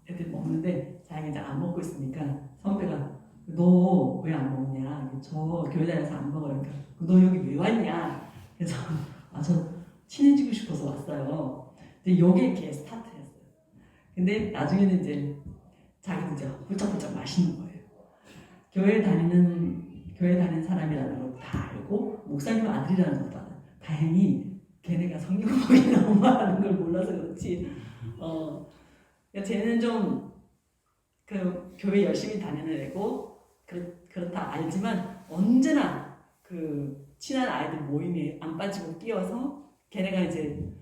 애들 먹는데 자기가 이제 안 먹고 있으니까 선배가 너 왜 안 먹냐? 저 교회 다녀서 안 먹어요. 그러니까 너 여기 왜 왔냐? 그래서 저 친해지고 싶어서 왔어요. 근데 요게 이렇게 스타트였어요. 근데 나중에는 이제 자기도 이제 훌쩍훌쩍 마시는 거예요. 교회 다니는 사람이라는 걸 다 알고, 목사님 아들이라는 것도 알아요. 다행히 걔네가 성경 먹이는 엄마라는 걸 몰라서 그렇지. 그러니까 쟤는 좀 그 교회 열심히 다니는 애고, 그렇다 알지만 언제나 그 친한 아이들 모임에 안 빠지고 끼어서, 걔네가 이제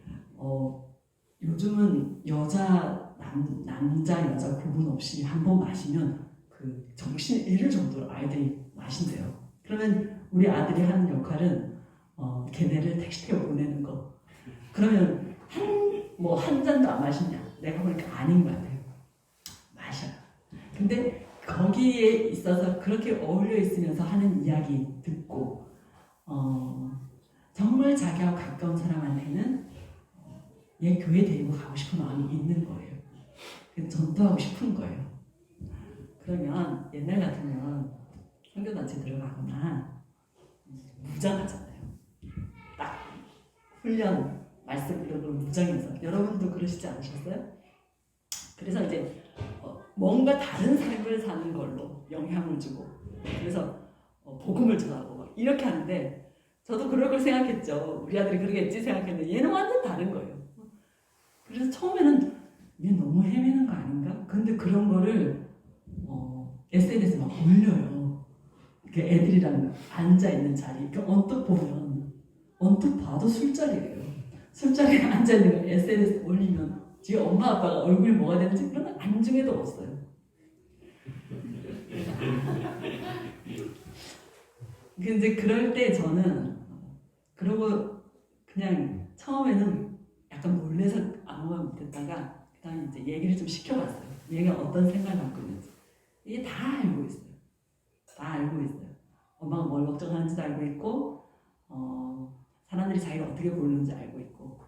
요즘은 남자 여자 구분 없이 한 번 마시면 그 그 정신을 잃을 정도로 아이들이 마신대요. 그러면 우리 아들이 하는 역할은 걔네를 택시 태워 보내는 거. 그러면 한 잔도 안 마시냐? 내가 보니까 아닌 것 같아요. 마셔. 근데 거기에 있어서 그렇게 어울려 있으면서 하는 이야기 듣고 정말 자기하고 가까운 사람한테는 얘 교회 데리고 가고 싶은 마음이 있는 거예요. 그래서 전도하고 싶은 거예요. 그러면 옛날 같으면 선교단체 들어가거나 무장하잖아요. 딱 훈련 말씀 이런 걸 무장해서 여러분도 그러시지 않으셨어요? 그래서 이제 뭔가 다른 삶을 사는 걸로 영향을 주고 그래서 복음을 전하고 막 이렇게 하는데 저도 그럴 걸 생각했죠. 우리 아들이 그러겠지 생각했는데 얘는 완전 다른 거예요. 그래서 처음에는 얘 너무 헤매는 거 아닌가? 근데 그런 거를 SNS에 막 올려요. 그 애들이랑 앉아있는 자리. 그 언뜻 봐도 술자리예요. 술자리에 앉아있는 걸 SNS에 올리면 뒤에 엄마 아빠가 얼굴이 뭐가 되는지 그런 건 안중에도 없어요. 근데 그럴 때 저는 그러고 그냥 처음에는 약간 몰래서 아무만 못했다가 그다음에 이제 얘기를 좀 시켜봤어요. 얘가 어떤 생각을 갖고 있는지. 이게 다 알고 있어요. 다 알고 있어요. 엄마가 뭘 걱정하는지도 알고 있고 사람들이 자기가 어떻게 보는지 알고 있고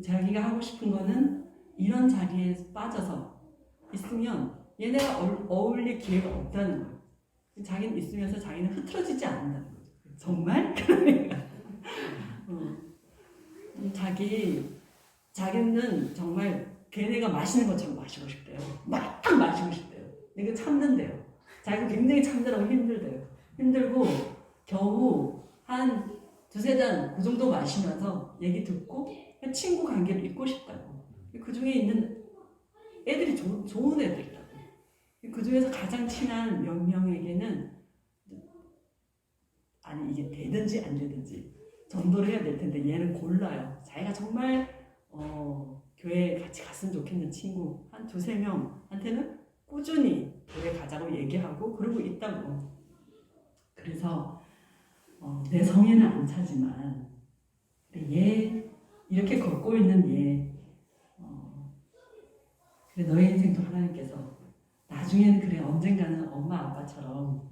자기가 하고 싶은 거는 이런 자리에 빠져서 있으면 얘네가 어울릴 기회가 없다는 거예요. 자기는 있으면서 자기는 흐트러지지 않는다는 거죠. 정말? 자기는 정말 걔네가 마시는 것처럼 마시고 싶대요. 막 마시고 싶대요. 이거 참는데요. 자기가 굉장히 참느라고 힘들대요. 힘들고 겨우 한 두세 잔 그 정도 마시면서 얘기 듣고 친구 관계를 잇고 싶다고. 그 중에 있는 애들이 좋은 애들이라고. 그 중에서 가장 친한 몇 명에게는 아니 이게 되든지 안 되든지 전도를 해야 될 텐데 얘는 골라요. 자기가 정말 교회에 같이 갔으면 좋겠는 친구 한 두세 명한테는 꾸준히 교회 가자고 얘기하고 그러고 있다고. 그래서 내 성에는 안 차지만 얘 이렇게 걷고 있는 얘 그래 너의 인생도 하나님께서 나중에는 그래 언젠가는 엄마 아빠처럼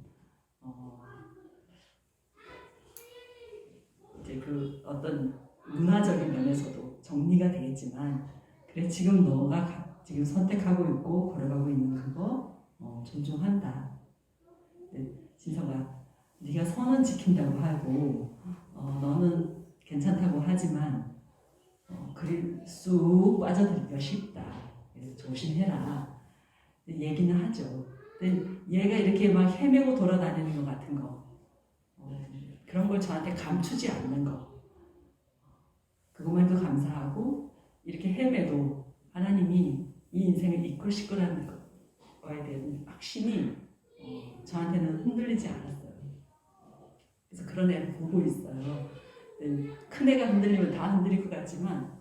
이제 그 어떤 문화적인 면에서도 정리가 되겠지만 그래 지금 너가 지금 선택하고 있고 걸어가고 있는 그거 존중한다. 진서가 네가 선은 지킨다고 하고 너는 괜찮다고 하지만 그리 쑥 빠져들기가 쉽다. 그래서 조심해라. 얘기는 하죠. 근데 얘가 이렇게 막 헤매고 돌아다니는 것 같은 거 그런 걸 저한테 감추지 않는 거 그것만도 감사하고 이렇게 헤매도 하나님이 이 인생을 이끌실 거라는 거에 대한 확신이 저한테는 흔들리지 않았어요. 그래서 그런 애를 보고 있어요. 큰 애가 흔들리면 다 흔들릴 것 같지만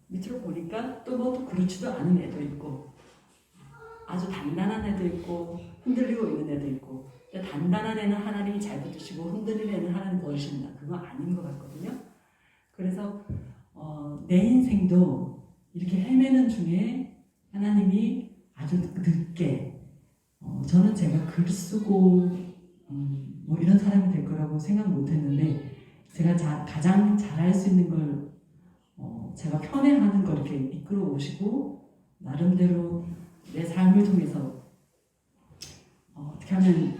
밑으로 보니까 또 그렇지도 않은 애도 있고 아주 단단한 애도 있고 흔들리고 있는 애도 있고 단단한 애는 하나님이 잘 붙으시고 흔들리는 애는 하나님 버리신다. 그건 아닌 것 같거든요. 그래서 내 인생도 이렇게 헤매는 중에 하나님이 아주 늦게 저는 제가 글 쓰고 뭐 이런 사람이 될 거라고 생각 못했는데 제가 가장 잘할 수 있는 걸 제가 편애하는 걸 이렇게 이끌어 오시고 나름대로 내 삶을 통해서 어떻게 하면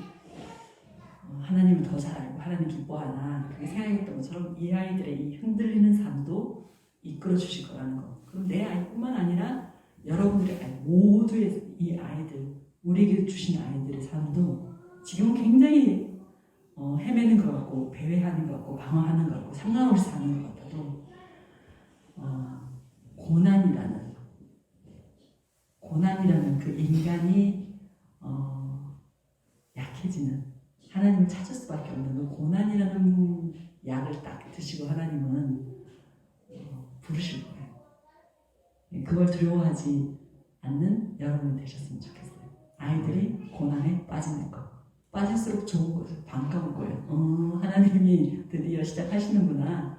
하나님을 더 잘 알고 하나님 기뻐하나 그렇게 생각했던 것처럼 이 아이들의 이 흔들리는 삶도 이끌어 주실 거라는 거. 그럼 내 아이뿐만 아니라 여러분들의 아이 모두의 이 아이들 우리에게 주신 아이들의 삶도 지금은 굉장히 헤매는 것 같고 배회하는 것 같고 방황하는 것 같고 상관없이 사는 것 같아도 고난이라는 그 인간이 약해지는 하나님을 찾을 수밖에 없는 그 고난이라는 약을 딱 드시고 하나님은 부르실 거예요. 그걸 두려워하지 않는 여러분 되셨으면 좋겠어요. 아이들이 고난에 빠지는 것. 빠질수록 좋은 거죠. 반가운 거예요. 하나님이 드디어 시작하시는구나.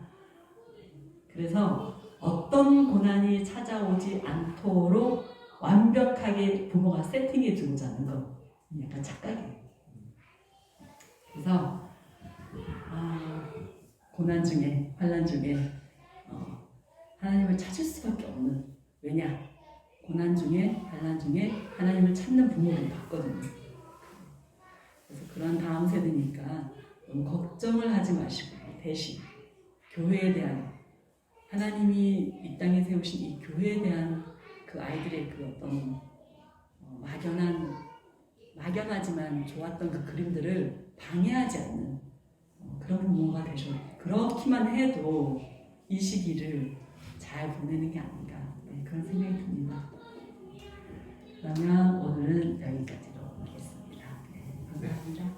그래서 어떤 고난이 찾아오지 않도록 완벽하게 부모가 세팅해 주고자 하는 거. 약간 착각이에요. 그래서 고난 중에, 환난 중에 하나님을 찾을 수밖에 없는, 왜냐? 고난 중에, 환난 중에 하나님을 찾는 부모를 봤거든요. 그래서 그런 다음 세대니까 너무 걱정을 하지 마시고, 대신 교회에 대한, 하나님이 이 땅에 세우신 이 교회에 대한 그 아이들의 그 어떤 막연하지만 좋았던 그 그림들을 방해하지 않는 그런 부모가 되셔도, 그렇기만 해도 이 시기를 잘 보내는 게 아닌가, 그런 생각이 듭니다. 그러면 오늘은 여기까지로 하겠습니다. 감사합니다.